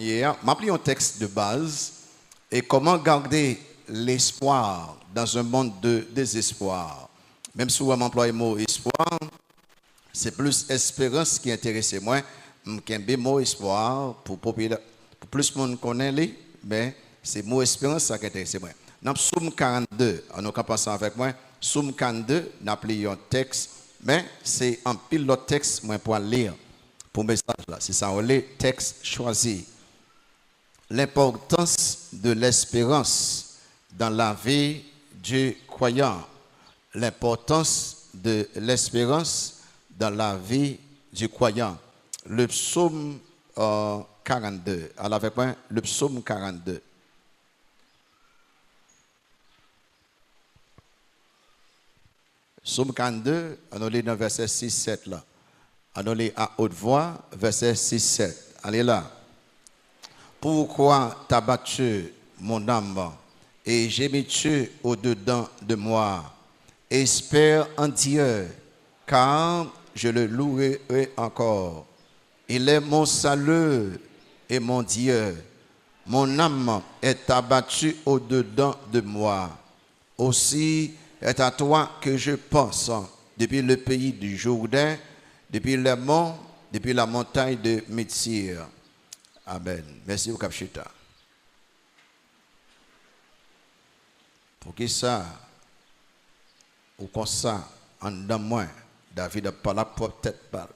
hier, m'a pris un texte de base et comment garder l'espoir dans un monde de désespoir. Même si on emploie le mot espoir, c'est plus espérance qui intéresse moi. Qu'un mot espoir pour plus de monde connaît les, mais c'est mot espérance ça qui intéresse moi. Dans Psaume 42, on a passé avec moi. Psaume 42, n'a pris un texte, mais c'est un pile de texte moi pour lire pour message là. C'est ça, on lit texte choisi. L'importance de l'espérance dans la vie du croyant. L'importance de l'espérance dans la vie du croyant. Le psaume 42. Alors avec moi, le psaume 42. Psaume 42, on lit dans verset 6-7 là. On lit à haute voix, verset 6-7. Allez là. Pourquoi t'as battu mon âme et gémis-tu au-dedans de moi? Espère en Dieu, car je le louerai encore. Il est mon salut et mon Dieu. Mon âme est abattue au-dedans de moi. Aussi est à toi que je pense, depuis le pays du Jourdain, depuis les monts, depuis la montagne de Mitsir. Amen. Merci beaucoup, Kapchita. Pour qui ça, ou comme ça, en dedans moi, David a parlé peut-être pas.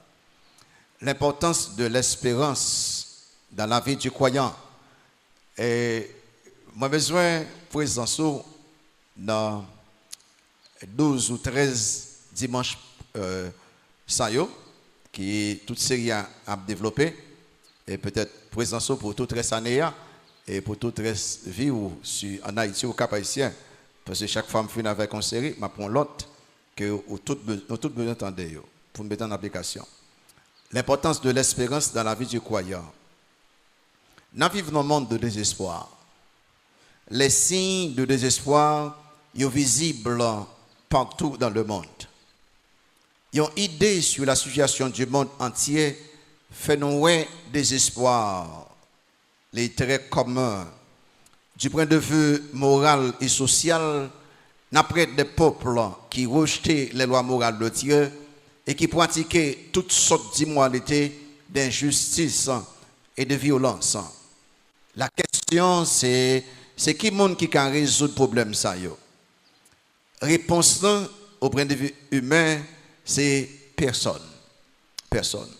L'importance de l'espérance dans la vie du croyant. Et moi, besoin de présence dans 12 ou 13 dimanches qui toute série a développé. Et peut-être présence pour toute reste année et pour toute reste vie ou en Haïti ou Cap Haïtien. Parce que chaque femme finit avec une série, je prends l'autre que nous tous besoin d'entendre pour mettre en application. L'importance de l'espérance dans la vie du croyant. Nous vivons dans un monde de désespoir. Les signes de désespoir sont visibles partout dans le monde. Ils ont idée sur la situation du monde entier, fait nous désespoir, les traits communs. Du point de vue moral et social, n'après des peuples qui rejetaient les lois morales de Dieu et qui pratiquaient toutes sortes d'immoralité, d'injustice et de violence. La question c'est qui monde qui can résoudre le problème ça yo? Réponse au point de vue humain, c'est personne. Personne.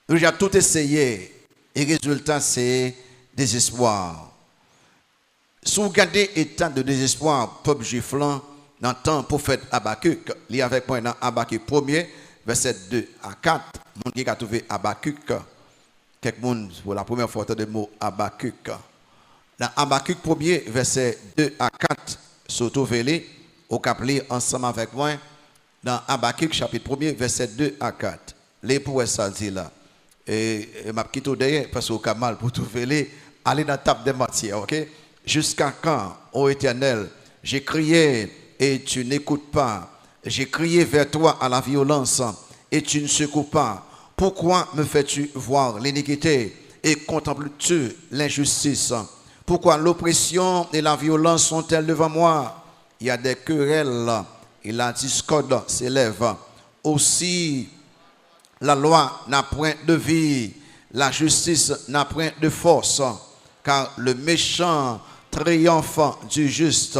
Nous avons tout essayé et le résultat c'est désespoir. Si vous regardez l'état de désespoir, peuple juif dans le temps prophète Habakkuk, lis avec moi dans Habakkuk 1er, verset 2 à 4, monde qui a trouvé Habakkuk, quelqu'un pour la première fois le mot Habakkuk. Dans Habakkuk 1er, verset 2 à 4, surtout vélé, au cap lire ensemble avec moi, dans Habakkuk chapitre 1er, verset 2 à 4. Les pour ça dit là. Et m'a quitté derrière parce qu'au cas mal pour tout vélé, aller dans la table des matières, ok? Jusqu'à quand, ô Éternel, j'ai crié et tu n'écoutes pas. J'ai crié vers toi à la violence et tu ne secours pas. Pourquoi me fais-tu voir l'iniquité et contemples-tu l'injustice? Pourquoi l'oppression et la violence sont-elles devant moi? Il y a des querelles et la discorde s'élève. Aussi, la loi n'a point de vie, la justice n'a point de force, car le méchant triomphe du juste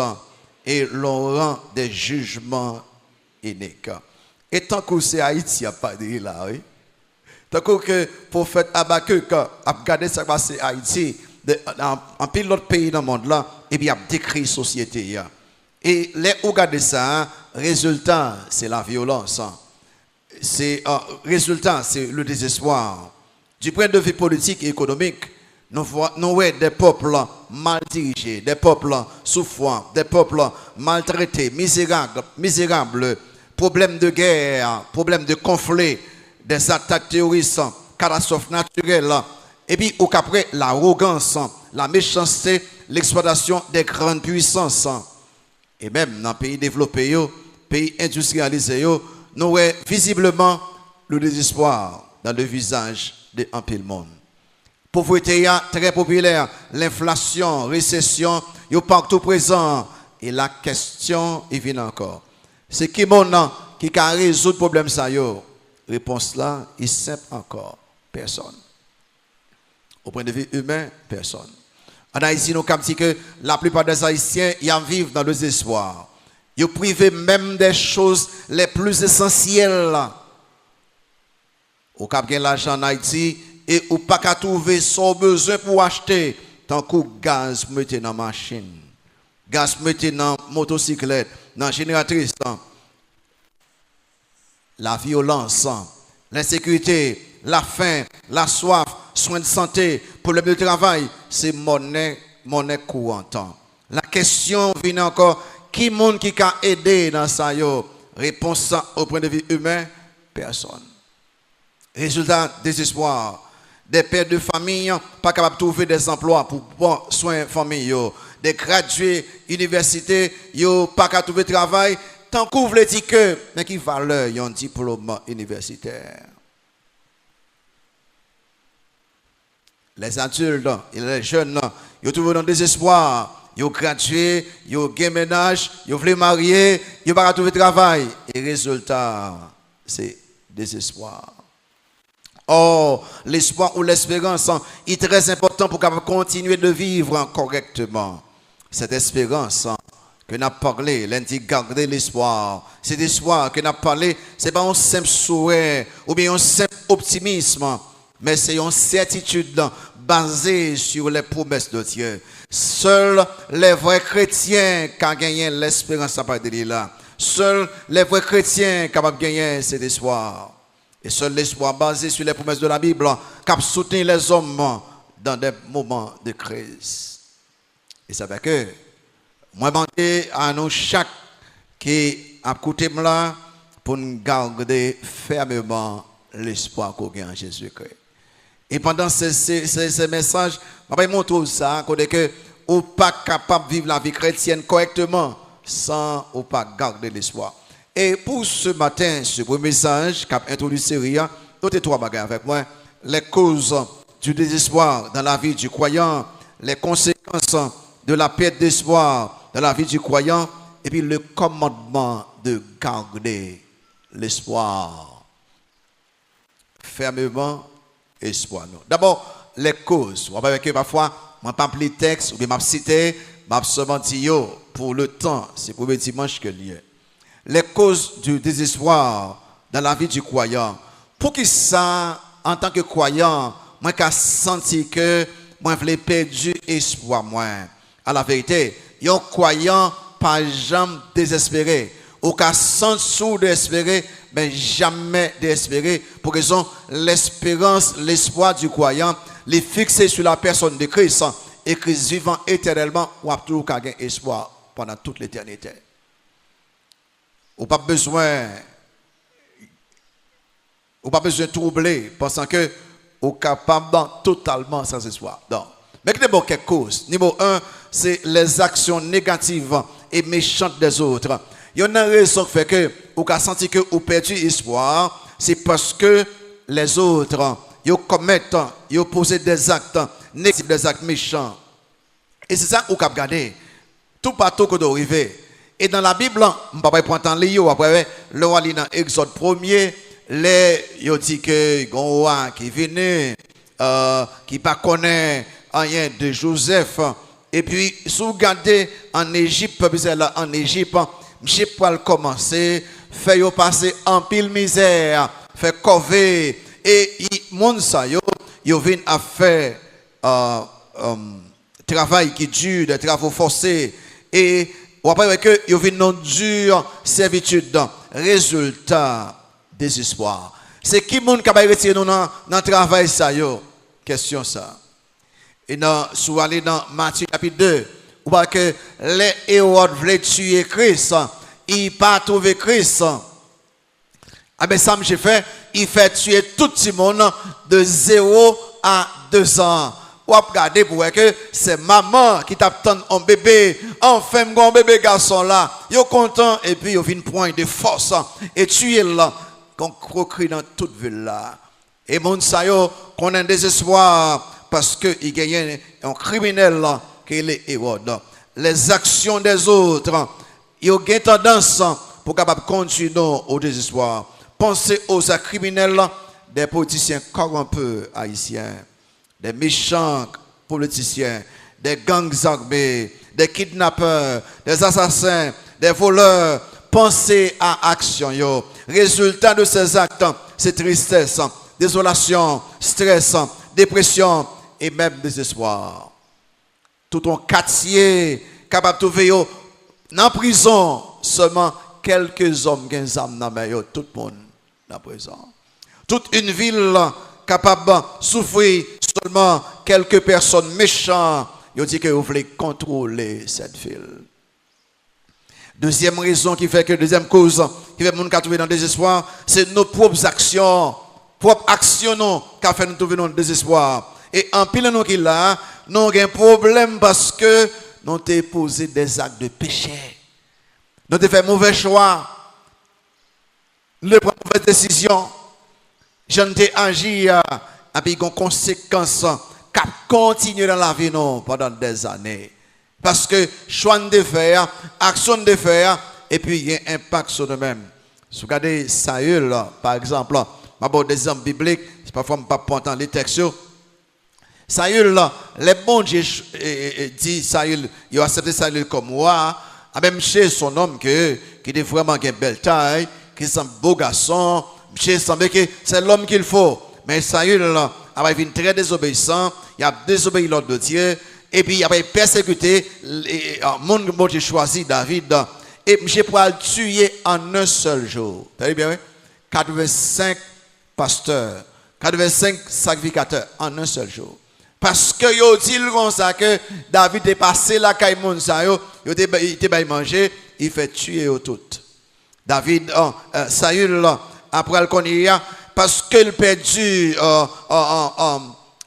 et l'on rend des jugements iniques. Et tant que c'est Haïti, il n'y a pas de là, oui. Tant que le prophète Habakkuk a regardé ce qui passe en Haïti, en pile d'autres pays dans le monde là, et bien il a décrit la société. Et les regardez ça, résultat, c'est la violence. Résultat, c'est le désespoir. Du point de vue politique et économique, nous voyons des peuples mal dirigés, des peuples souffrants, des peuples maltraités, misérables, problèmes de guerre, problèmes de conflit, des attaques terroristes, catastrophes naturelles, et puis au après l'arrogance, la méchanceté, l'exploitation des grandes puissances. Et même dans les pays développés, pays industrialisés, nous voyons visiblement le désespoir dans le visage de un peu le monde. pauvreté est très populaire, l'inflation, récession, yo partout présent. Et la question, il vient encore. C'est qui mon nom qui a résoudre le problème ça yo? Réponse là, est simple encore. Personne. Au point de vue humain, personne. En Haïti, nous avons dit que la plupart des Haïtiens y en vivent dans le désespoir. Ils privent même des choses les plus essentielles. Ou cap gen l'argent en Haïti et ou pas qu'à trouver son besoin pour acheter tant que gaz pour mettre dans la machine, gaz pour mettre dans la motocyclette, dans la génératrice, la violence, l'insécurité, la faim, la soif, soins de santé, problème de travail, c'est monnaie courante. La question vient encore, qui monde qui a aidé dans ça yo? Réponse au point de vue humain, personne. Résultat, désespoir. Des pères de famille pas capables de trouver des emplois pour prendre soin de famille. Des gradués université, yo pas capable de trouver travail. Tant qu'on veut dire que, mais qui valeur un diplôme universitaire? Les adultes et les jeunes, ils trouvent dans le désespoir. Ils ont gradué, ils ont gagné ménage, ils veulent marier, ils n'ont pas trouver travail. Et résultat, c'est désespoir. Or, l'espoir ou l'espérance est très important pour continuer de vivre correctement. Cette espérance que nous avons parlé, lundi, garder l'espoir. Cet espoir que nous avons parlé, ce n'est pas un simple souhait ou bien un simple optimisme, mais c'est une certitude basée sur les promesses de Dieu. Seuls les vrais chrétiens qui ont gagné l'espérance à partir de là. Seuls les vrais chrétiens qui ont gagné cet espoir. Et seul l'espoir basé sur les promesses de la Bible qui soutient les hommes dans des moments de crise. Et ça fait que, moi, je demande à nous chaque qui a écouté là pour nous garder fermement l'espoir qu'on a en Jésus-Christ. Et pendant ces messages, je vais montrer ça, que vous n'êtes pas capable de vivre la vie chrétienne correctement sans ou pas garder l'espoir. Et pour ce matin, ce premier message qui a introduit série, notez trois bagages avec moi. Les causes du désespoir dans la vie du croyant, les conséquences de la perte d'espoir dans la vie du croyant, et puis le commandement de garder l'espoir. Fermement, espoir. D'abord, les causes. On va voir que parfois, je ne vais pas appeler texte, ou bien je vais citer, je vais seulement dire pour le temps, c'est pour le dimanche que lié. Les causes du désespoir dans la vie du croyant. Pour que ça, en tant que croyant, moi qui senti que moi je perdu espoir moi. À la vérité, un croyant pas jamais désespéré. Ou qu'à sans sous d'espérer, mais jamais d'espérer. Pour raison, l'espérance, l'espoir du croyant, les fixer sur la personne de Christ et Christ vivant éternellement, ou a toujours gagné espoir pendant toute l'éternité. Ou pas besoin de troubler, pensant que ou capable totalement sans espoir. Donc, mais d'abord quelques causes. Numéro 1, c'est les actions négatives et méchantes des autres. Il y a une raison qui fait que ou qu'a senti que ou perdu espoir, c'est parce que les autres ils commettent, ils posent des actes négatifs, des actes méchants. Et c'est ça ou cap garder. Tout partout que doit arriver. Et dans la Bible, je ne vais pas prendre un livre, après, le roi dans Exode 1er, il dit que il y a un roi qui est venu, qui ne connaît rien de Joseph. Et puis, si vous regardez en Égypte, en Égypte, je peux commencer, faire passer en pile misère, faire cover, et les gens, ils viennent à faire travail qui dure, des travaux forcés, et ou après que ils viennent dans dure servitude, résultat désespoir. C'est qui monde qui va retirer nous dans le travail ça yo? Question ça. Et si vous allez dans Matthieu chapitre 2, vous voyez que les Hérode voulaient tuer Christ, ils n'ont pas trouvé Christ. Ah ben ça j'ai fait, il fait tuer tout le monde de 0 à 2 ans. Ou regardez pour voir que c'est maman qui t'attend un bébé, enfin un bébé garçon là, yo content et puis yo vient prendre de force et tuer là, qu'on croquerie dans toute ville là. Et mon sa yo qu'on a un désespoir parce qu'il gagne un criminel qui est Hérode. Les actions des autres, ils ont tendance pour capable continuer au désespoir. Pensez aux actes criminels des politiciens corrompus haïtiens, des méchants politiciens, des gangs armés, des kidnappeurs, des assassins, des voleurs. Pensez à action. Résultat de ces actes, c'est tristesse, désolation, stress, dépression et même désespoir. Tout un quartier capable de trouver en prison seulement quelques hommes qui ont tout le monde dans prison. Toute une ville capable de souffrir seulement quelques personnes méchantes. Ils dit que vous voulez contrôler cette ville. Deuxième raison qui fait que, deuxième cause qui fait que nous trouver dans le désespoir, c'est nos propres actions qui fait nous trouver dans le désespoir. Et en pile nous qui là, nous avons un problème parce que nous avons posé des actes de péché. Nous avons fait mauvais choix. Nous avons pris mauvaise décision. Je ne t'ai agi avec une conséquence qui continue dans la vie pendant des années. Parce que choix de faire, action de faire, et puis il y a un impact sur nous-mêmes. Si vous regardez Saül, par exemple, je vais des exemples bibliques, c'est parfois pas entendre les textes. Saül, les bons Dieu dit Saül, il a accepté Saül comme roi, même chez son homme qui est vraiment une belle taille, qui semble beau garçon, il semble que c'est l'homme qu'il faut. Mais Saül, il est très désobéissant, il a désobéi l'ordre de Dieu, et puis il a persécuté le monde que Dieu choisi, David, et il a tué en un seul jour. Vous savez bien, oui? 85 pasteurs, 85 sacrificateurs en un seul jour. Parce que yo dit comme ça que David est passé la caille moun sa yo, il était manger, il fait tuer eux toutes. David Saül après le connaît parce qu'il perdu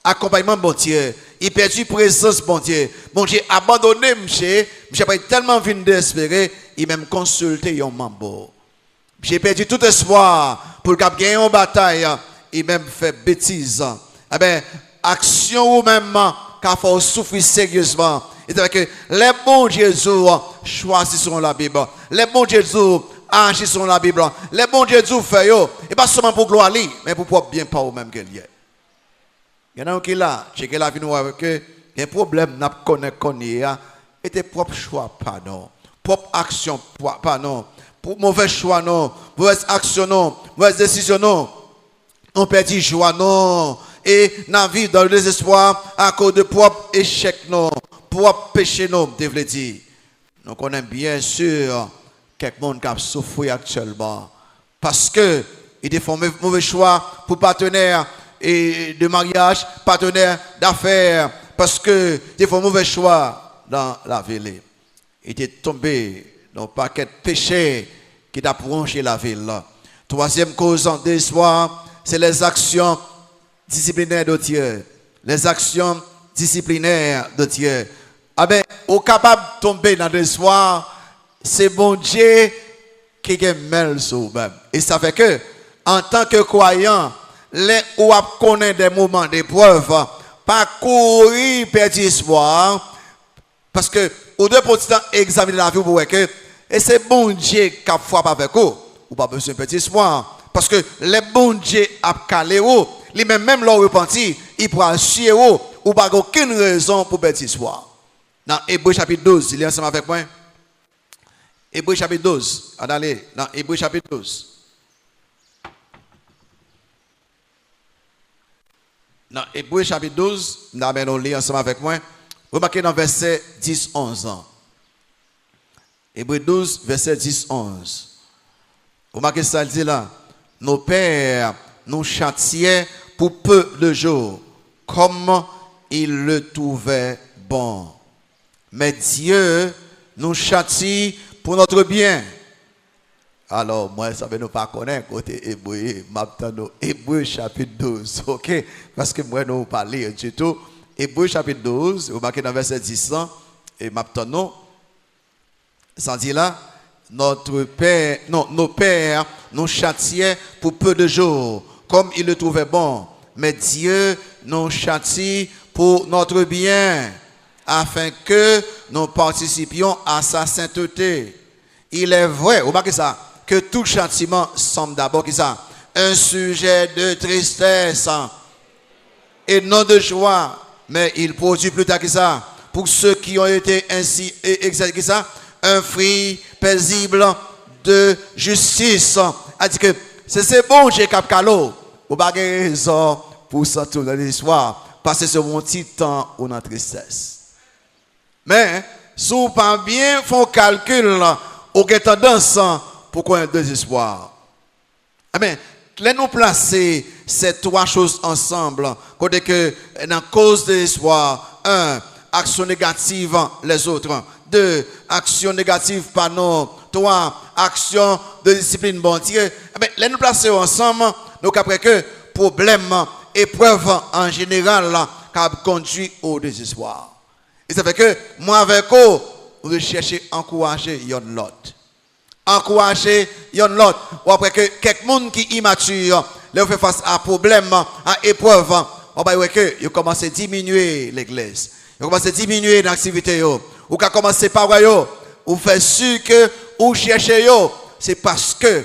accompagnement bon Dieu, il perdu présence bon Dieu. Bon Dieu abandonné monsieur pas tellement venu désespéré, il même consulté un mambo. J'ai perdu tout espoir pour gagner une bataille, il même fait bêtise. Eh ben action ou même qu'il faut souffrir sérieusement. C'est-à-dire que les bons Jésus choisissent la Bible. Les bons Jésus agissent sur la Bible. Les bons Jésus font et pas seulement pour gloire, mais pour bien pas au même qu'il y a. Il y en a qui là, c'est que la vie nous a que un problème n'a pas connu et tes propres choix pas non, propre action pas non, pour mauvais choix non, mauvaise action non, mauvaise décision non, on perd joie non. Et dans la vie, dans le désespoir, à cause de propre échec, non, propre péché, non, je veux dire. Nous connaissons bien sûr quelqu'un qui a souffert actuellement. Parce que il font mauvais choix pour partenaire et de mariage, partenaire d'affaires. Parce que il font mauvais choix dans la ville. Il est tombé dans un paquet de péchés qui a plongé la ville. Troisième cause en désespoir, c'est les actions disciplinaire de Dieu. Les actions disciplinaires de Dieu. Ah ben, au capable de tomber dans le soir, c'est bon Dieu qui est mêlé sur vous-même. Et ça fait que, en tant que croyant, les ou connaît des moments d'épreuve, pas courir perdre espoir, parce que, au deux pour examiner la vie, vous voyez que, et c'est bon Dieu qui a frappé avec vous, ou pas besoin de perdre espoir, parce que les bons Dieu a calé vous. Les même leur repenti, il pourra chier ou pas aucune raison pour perdre espoir. Dans Hébreux chapitre 12, il est ensemble avec moi. Hébreux chapitre 12, allez, dans Hébreux chapitre 12. Dans Hébreux chapitre 12, nous lire ensemble avec moi. Remarquez dans verset 10-11. Hébreux 12, verset 10-11. Remarquez ça, il dit là, nos pères nous châtiaient pour peu de jours, comme ils le trouvaient bon. Mais Dieu nous châtie pour notre bien. Alors, moi, ça ne veut nous pas connaître côté Hébreu, maintenant, Hébreu chapitre 12, ok? Parce que moi, nous parlons du tout. Hébreu chapitre 12, vous marquez dans verset 10, et maintenant, ça dit là, nos pères nous châtiaient pour peu de jours, comme ils le trouvaient bon. Mais Dieu nous châtie pour notre bien, afin que nous participions à sa sainteté. Il est vrai, remarquez ça, que tout châtiment semble d'abord un sujet de tristesse et non de joie, mais il produit plus tard que ça, pour ceux qui ont été ainsi exercés, un fruit paisible de justice. A-dit que c'est bon, j'ai cap calo. Vous n'avez pas raison pour sortir dans l'histoire, parce que c'est mon petit temps ou dans tristesse. Mais, si vous pas bien font calcul, vous avez tendance pour qu'on ait désespoir. Amen. Là, nous placer ces trois choses ensemble, côté que dans cause de l'espoir, 1, action négative les autres, 2, action négative par nous, 3, action de discipline bon Dieu. Là, nous placer ensemble, nous après que problème, épreuve en général, qui conduit au désespoir. Et ça fait que moi avec vous, vous cherchez à encourager l'autre. Encourager l'autre. Ou après que quelqu'un qui est immature, là, fait face à problème, à épreuve, on va voir que vous commencez à diminuer l'église. Vous commencez à diminuer l'activité. Vous commencez par vous faites sûr que vous cherchez, c'est parce que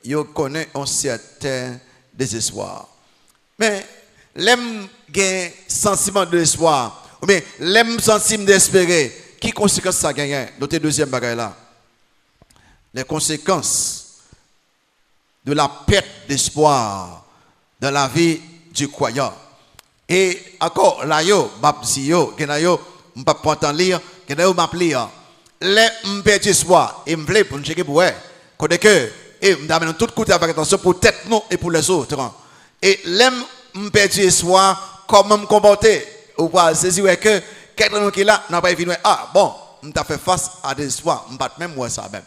vous connaissez un certain désespoir. Mais l'aime gagne sentiment de l'espoir, ou bien l'aime sentiment d'espérer. Qui conséquence ça gagne? Notez deuxième bagaille là. Les conséquences de la perte d'espoir dans la vie du croyant. Et encore, là, pas prendre lire, lire. Les perte d'espoir, et me pour nous checker pour eux. Côté que, et nous tout côté avec attention pour tête nous et pour les autres. Et l'aime perte d'espoir, comment me comporter? Ou quoi, c'est que quelqu'un qui est là, n'a pas évidemment, bon, on t'a fait face à des espoirs, on pas même moi ça même.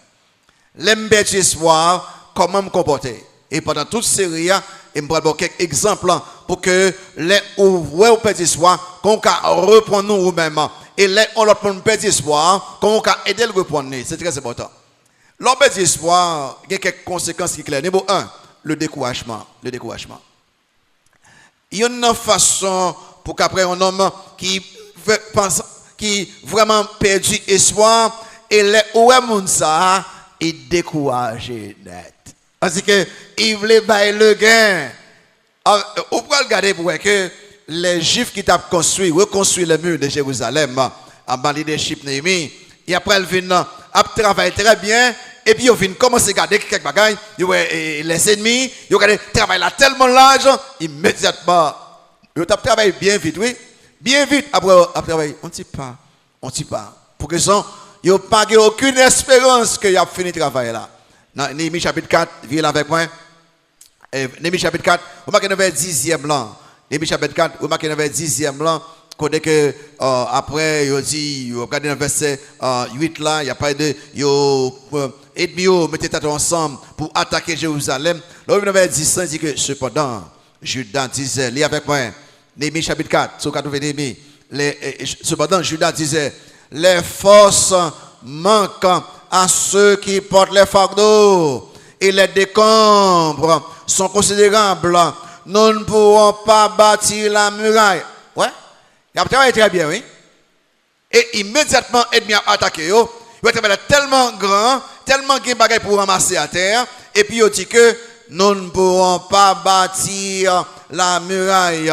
L'aime perte d'espoir, comment me comporter? Et pendant toute série, je vais prendre quelques exemples pour que les ouvriers perte d'espoir, qu'on reprend nous nous-mêmes. Et les on leur prend perte d'espoir, qu'on aider le reprendre. C'est très important. Leur perte d'espoir, il y a quelques conséquences qui sont claires. Numéro 1, le découragement. Le découragement. Il y a une façon pour qu'après un homme qui vraiment perdu espoir et les ouè ça il découragé net. Parce que il voulait bailler le gain. On peut regarder pour que les Juifs qui ont reconstruit le mur de Jérusalem en leadership Néhémie, et après ils viennent travailler très bien. Et puis, ils viennent commencer à garder quelques bagages. Les ennemis, ils travaillent là tellement large, immédiatement. Ils travaillent bien vite, oui. Bien vite, après travailler. On ne tire pas. Pour que ça, ils n'ont pas aucune espérance qu'ils aient fini de travailler là. Dans Néhémie chapitre 4, viens avec moi. Néhémie chapitre 4, vous marquez dans le 10e là. Néhémie chapitre 4, vous marquez dans le 10e là. Quand que après, il dit, vous regardez dans le verset 8 là, il n'y a pas de. Et mettez ensemble pour attaquer Jérusalem. Là, il avait dit ça, il dit que cependant, Judas disait, lis avec moi, Néhémie chapitre 4, sur 4 Néhémie, cependant, Judas disait, les forces manquent à ceux qui portent les fardeaux et les décombres sont considérables. Nous ne pourrons pas bâtir la muraille. Ouais, il a travaillé très bien, oui. Et immédiatement, l'ennemi a attaqué. Il a tellement grand, tellement de bagages pour ramasser à terre. Et puis il dit que nous ne pourrons pas bâtir la muraille.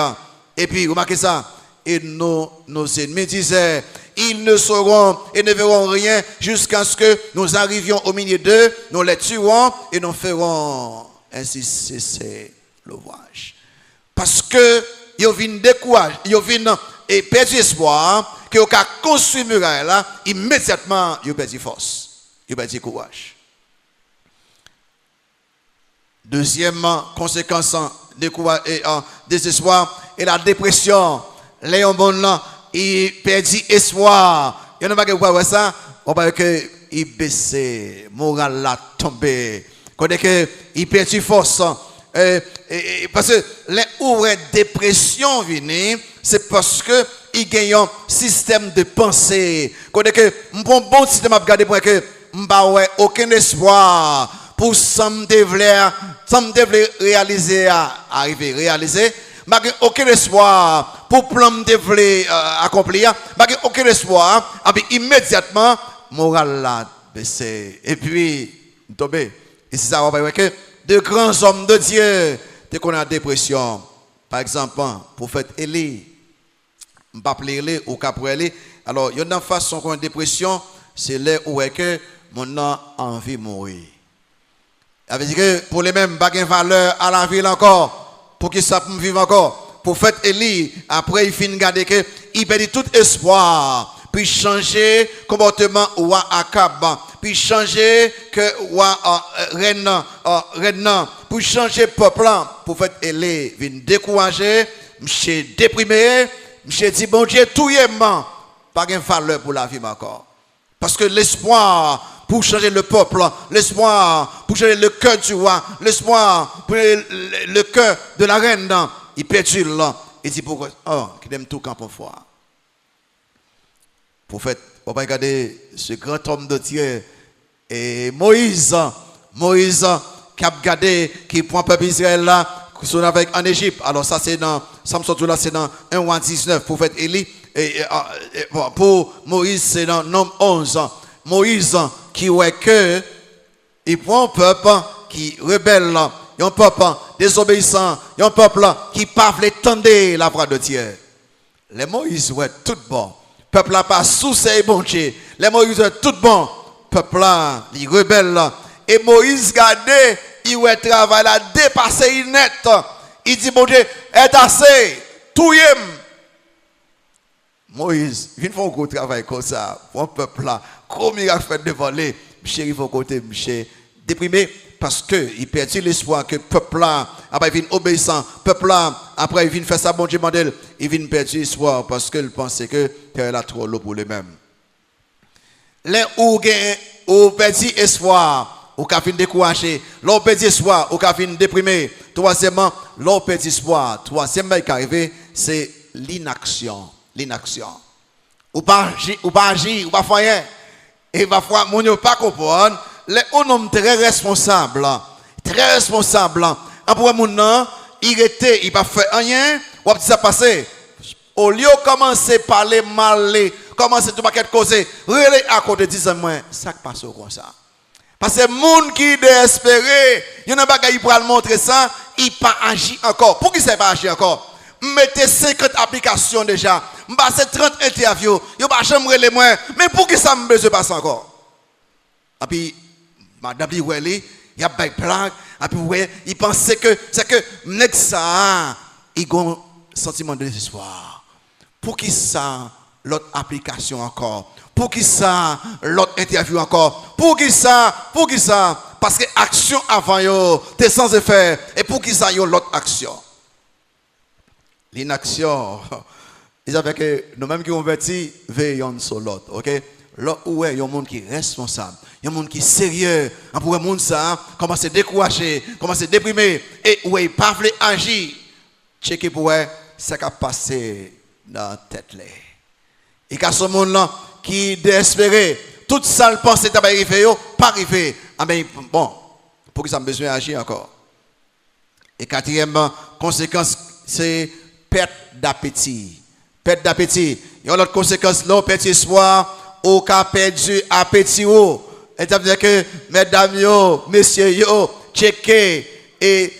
Et puis, remarquez ça. Et nos ennemis disaient, ils ne sauront et ne verront rien jusqu'à ce que nous arrivions au milieu d'eux, nous les tuerons et nous ferons ainsi cesser l'ouvrage. Parce que ils viennent décourager, ils viennent et perdre espoir, que au cas construit muraille là, immédiatement ils perdent force, ils perdent courage. Deuxième conséquence de désespoir et la dépression. Les hommes là, ils perdent espoir. Il y en a pas qui voient ça, on va que ils baissent, moral là tombé. Quand que ils perdent force. Parce que les ouvriers dépression viennent, c'est parce que ils gagnent un système de pensée. Quand que bon système à regarder pour que m'pa aucun espoir pour ça me devrait réaliser pas aucun espoir pour plan de accomplir, pas aucun espoir, et puis immédiatement, moral là baissé. Et puis, tombé. Et c'est ça, on va voir que de grands hommes de Dieu, dès qu'on a dépression, par exemple, prophète Élie, je ne vais pas appeler ou Caprelli. Alors, il y a une façon qu'on a une dépression, c'est là où est que mon a envie de mourir. Ça veut dire que pour les mêmes, pas de valeur à la vie encore, pour qu'ils ça vivre encore. Prophète Élie, après il finit de garder que il perd tout espoir, puis changer comportement ou Akab, puis changer que reine, puis changer peuple. Prophète Élie vient décourager, monsieur déprimé, monsieur dit bon Dieu tout y est pas de valeur pour la vie encore. Parce que l'espoir pour changer le peuple, l'espoir pour changer le cœur du roi, l'espoir pour le cœur de la reine, il perdu là. Il dit pourquoi? Oh, qu'il aime tout camp pour foi. Prophète, on va regarder ce grand homme de Dieu et Moïse qui a gardé, qui prend le peuple Israël là, qui sont avec en Égypte. Alors ça c'est dans, Samson là c'est dans 1 roi 19, prophète Élie. Et pour Moïse, c'est dans Nombre 11. Moïse qui voit que il prend un peuple qui rebelle, un peuple désobéissant, un peuple qui ne peut pas tendre la voix de Dieu. Les Moïse ouais tout bon. Peuple là pas sous ses bon Dieu. Les Moïse ouais tout bon. Peuple là, il rebelle. Et Moïse regardez, il ouais travail là dépassé net. Il dit bon Dieu, est assez, tout y est. Moïse, il faut qu'on travaille comme ça, pour un peuple là, gros miracle fait devant lui, monsieur, il faut côté, monsieur, déprimé, parce qu'il perd l'espoir que le peuple là, après il vient obéissant, le peuple là, après il vient faire ça, bon Dieu, modèle, il vient perdre l'espoir, parce qu'il pensait que terre là trop l'eau pour lui-même. Les ou perdre espoir, ou qu'a fin découragé, l'on perd espoir, ou qu'a fin déprimé. Troisièmement, l'on perd espoir. Troisièmement, qui arrive, c'est l'inaction. L'inaction. Ou pas agir, ou pas faire rien. Et parfois, mon ne pas comprendre. Les hommes très responsables. Très responsables. Après, mon nom, il était, il pas fait rien. Ou ça passer. Au lieu de commencer à parler mal, commencer tout paquet de causes, relais à côté de 10 ans, ça passe comme ça. Parce que les gens qui désespérés, il y a un bagage qui pourra le montrer ça, il pas agi encore. Pour qui ça pas agi encore? Mettez 50 applications déjà. M'passe 30 interviews. Yo pas jamais les moins. Mais pour qui ça me besoin passer encore? Et puis madame dit ouais, il y a des blagues. Et puis ouais, il pensait que c'est que next ça il a un sentiment de désespoir. Pour qui ça l'autre application encore? Pour qui ça l'autre interview encore? Pour qui ça? Parce que action avant yo, t'es sans effet. Et pour qui ça yo l'autre action? L'inaction. Ils avaient que nous-mêmes qui convertis, veillons sur l'autre. Ok? Là où il y a un monde qui est responsable, il y a un monde qui est sérieux. Pour un monde ça, commence à décourager, commence à déprimer. Et où il ne peut pas agir. Checker pour ce qui a passé dans la tête. Et qu'à ce monde-là qui est désespéré, toute ça le pense est arrivé, pas arrivé. Ah ben bon, pour que ça me besoin d'agir encore. Et quatrième conséquence, c'est perte d'appétit. Perte d'appétit. Il y a l'autre conséquence, l'on perd espoir, ou qu'a perdu appétit. Et ça veut dire que, mesdames, messieurs, checkez. Et,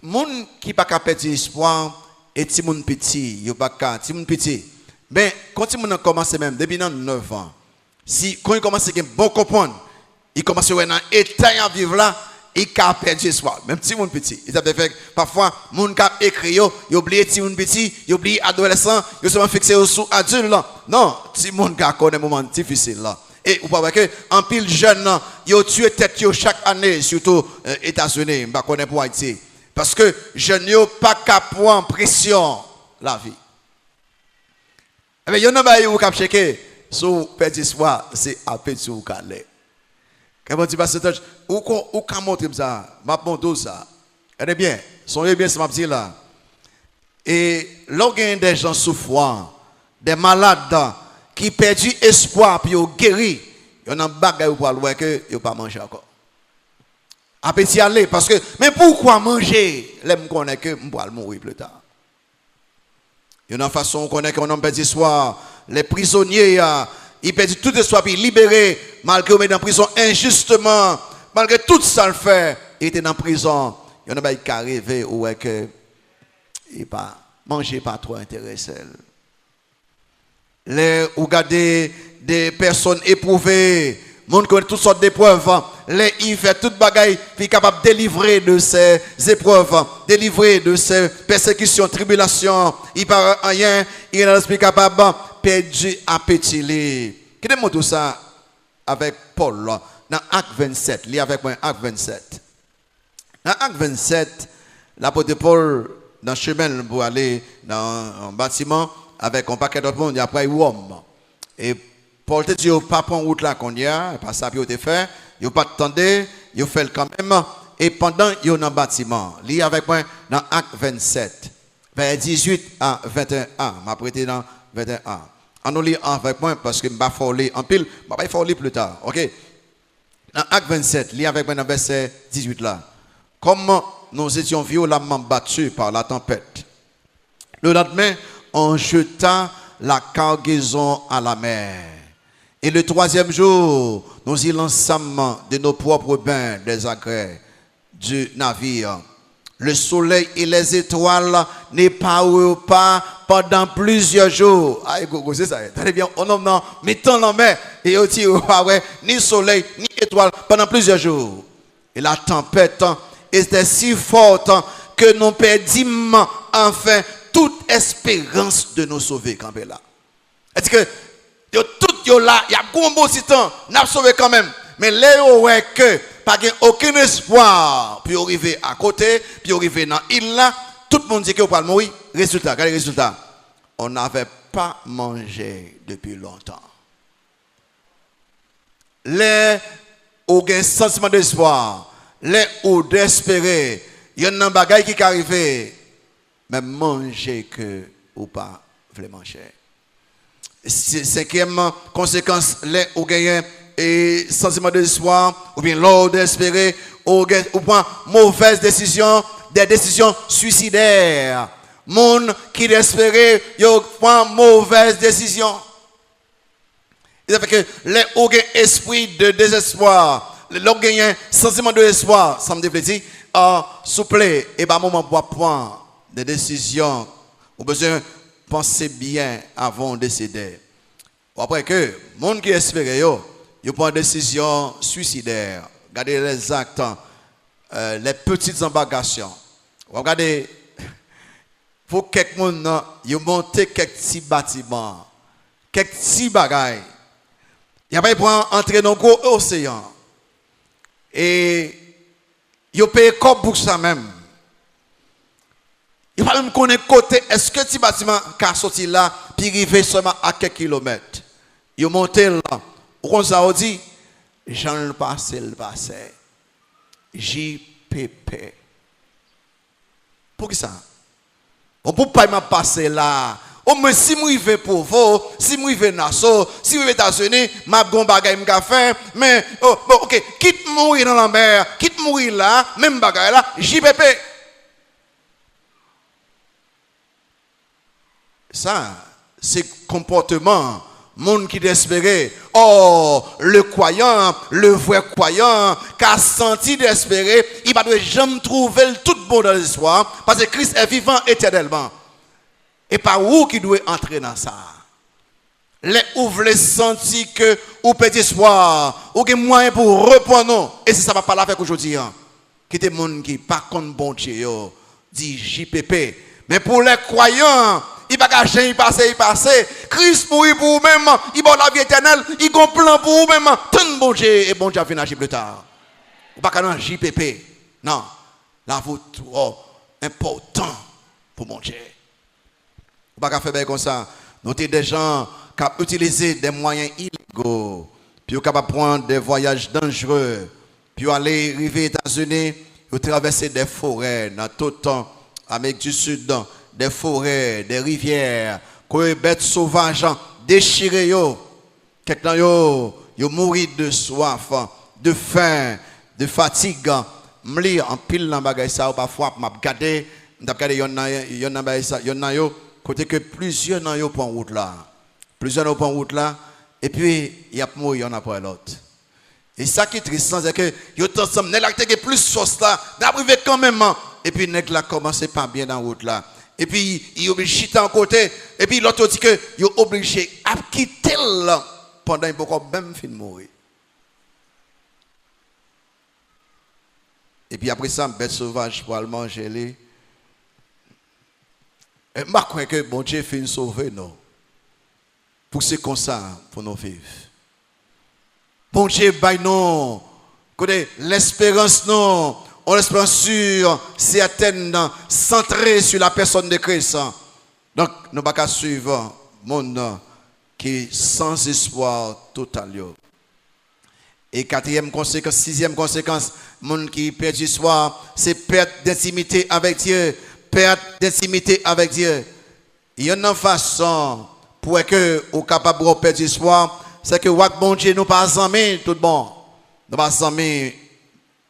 moun qui pas qu'à perdre espoir, et ti moun petit, yo pas qu'à, ti moun petit. Ben, quand ti moun commence même, depuis 9 ans, si, quand il commence à bon comprendre, il commence à avoir un état à vivre là, il a perdu espoir. Même si mon petit. Il a fait parfois, mon cap écrit, il oublie si mon petit, il oublie adolescent, il se fixé sur adulte là. Non, si mon gars connaît un moment difficile là. Et vous voyez que en pile jeune, il tue tête chaque année, surtout États-Unis, je ne connais pas Haïti. Parce que jeune yo pas capable en pression la vie. Eh bien, il y en a qui ont checké sur perdre espoir, c'est à peine sur calé. Quand on dit pas cet âge, où quand montre ça, m'a montre ça. Eh bien, soyez bien ce m'a dit là. Et lorsqu'il des gens souffrants, des malades qui perdent espoir puis ils guéri, il y en a un bagage pour aller que ils pas manger encore. Appétit aller parce que mais pourquoi manger? L'aime connaît que on va mourir plus tard. Il y a une façon on connaît qu'on a perdu soir. Les prisonniers, ils perdent tout espoir puis libérés, malgré qu'ils sont en prison injustement, malgré tout ça le fait, ils étaient en prison. Il y en a qui arrivé ou que il pas manger pas trop intéressé. Les ou garder des personnes éprouvées, monde connaît toutes sortes d'épreuves, les il fait toute bagaille puis capable de délivrer de ces épreuves, délivrer de ces persécutions, tribulations, il par rien, il est l'esprit capable perdu appétit. Qui démontre tout ça avec Paul dans Acte 27, lis avec moi Acte 27. Dans Acte 27, l'apôtre Paul dans le chemin pour aller dans un bâtiment avec un paquet d'autres monde, après Rome. Et Paul te dit, pas prendre route là qu'on y a, pas ça, puis il fait, il pas attendre, il fait quand même. Et pendant il est dans le bâtiment, lis avec moi dans Acte 27, vers 18 à 21. M'a prêté dans 21. On nous lit avec moi parce que je ne vais pas lire en pile, je vais pas lire plus tard. Ok? Dans Acte 27, lis avec moi dans verset 18 là. Comme nous étions violemment battus par la tempête, le lendemain, on jeta la cargaison à la mer. Et le troisième jour, nous y lançâmes de nos propres bains des agrès du navire. Le soleil et les étoiles n'éparurent pas pendant plusieurs jours. Ah, c'est ça. Très bien. On en mettant la mer et on dit, ni soleil, ni étoile pendant plusieurs jours. Et la tempête était si forte que nous perdîmes enfin toute espérance de nous sauver quand même là. Est-ce que tout là, il y a un bon temps, nous avons sauvé quand même. Mais là, ouais que pas aucun espoir puis arriver à côté, puis arriver dans l'île là, tout le monde dit que vous allez mourir. Résultat, regardez le résultat. On n'avait pas mangé depuis longtemps. Les où il y a un sentiment d'espoir, les où d'espérer, il y a un bagage qui arrive, mais manger que ou pas voulez manger. Cinquième conséquence, les où il y a un sentiment d'espoir, ou bien l'ordre d'espérer, ou bien mauvaise décision, des décisions suicidaires. Monde qui espérait, il prend mauvaise décision. Il fait que les aucun esprit de désespoir, l'orgueil sentiment de espoir, ça me dit, souple, et bah moment pour prendre des décisions, ou besoin penser bien avant de décider. Après que monde qui espérait il prend des décisions suicidaires. Regardez les actes, les petites embarcations. Regardez, pour quelqu'un il monte quelques petits bâtiments, quelques petits bagailles. Il n'y a pas entrer dans le gros océan. Et il paye comme pour ça même. Il ne pas même connaître côté, est-ce que ce bâtiment qui a sorti là, puis arrivé seulement à quelques kilomètres. Il monte là. Où ça dit, Jean le passé, JPP. Pour qui ça? On ne peut pas me passer là. Oh, mais si moi vais pour vous, si moi vais Nassau, si moi vais États-Unis, ma gon bagay m'ka faire, mais ok, quitte mourir dans la mer, quitte mourir là, même bagay là, JPP. Ça, c'est comportement monde qui désespéré. Oh, le croyant, le vrai croyant, qui a senti d'espérer, il ne va jamais trouver tout bon dans l'espoir, parce que Christ est vivant éternellement. Et par où qui doit entrer dans ça? Les ouvre les sentir que ou petit espoir, ou que moyen pour reprendre. Et c'est ça va pas la faire aujourd'hui. Qui est monde qui pas contre bon Dieu, dit JPP. Mais pour les croyants, il va gâcher, il passe. Christ mourit pour vous-même, il va la vie éternelle, il a un plan pour vous-même. Tout bon Dieu et bon Dieu va venir plus tard. Ou pas qu'un JPP. Non, là vous trop important pour mon Dieu. Ou pas qu'à faire comme ça. Notez des gens qui ont utilisé des moyens illégaux, puis qui ont prendre des voyages dangereux, puis aller arriver aux États-Unis, puis traverser des forêts dans tout le temps, Amérique du Sud, des forêts, des rivières, des bêtes sauvages, déchirées, quelqu'un yo mourir de soif, de faim, de fatigue. Je en pile dans bagay ça parfois m'a regarder, yon côté que plusieurs n'ont pas en route là. Plusieurs n'ont pas en route là. Et puis, il y a mort, il y en a pas l'autre. Et ça qui est triste, c'est que yo ensemble, nèg la qui plus force là, d'arriver quand même. Et puis nèg la commencé pas bien dans route là. Et puis il obligé chita en côté et puis l'autre dit que yo obligé à quitter là pendant il peut même fin mourir. Et puis après ça, bête sauvage pour le manger les. Et je crois que bon Dieu fait nous sauver non. Pour c'est comme ça pour nous vivre. Bon Dieu, bail non. L'espérance non. On l'espérance sûre, certaine, centrée sur la personne de Christ. Donc, nous ne pouvons pas suivre le monde qui est sans espoir total. Et quatrième conséquence, sixième conséquence, le monde qui perd l'espoir, c'est perte d'intimité avec Dieu. Perte d'intimité avec Dieu. Il y a une façon pour que vous soyez capable de perdre l'espoir. C'est que bon Dieu nous pas amis tout bon. Nous pas amis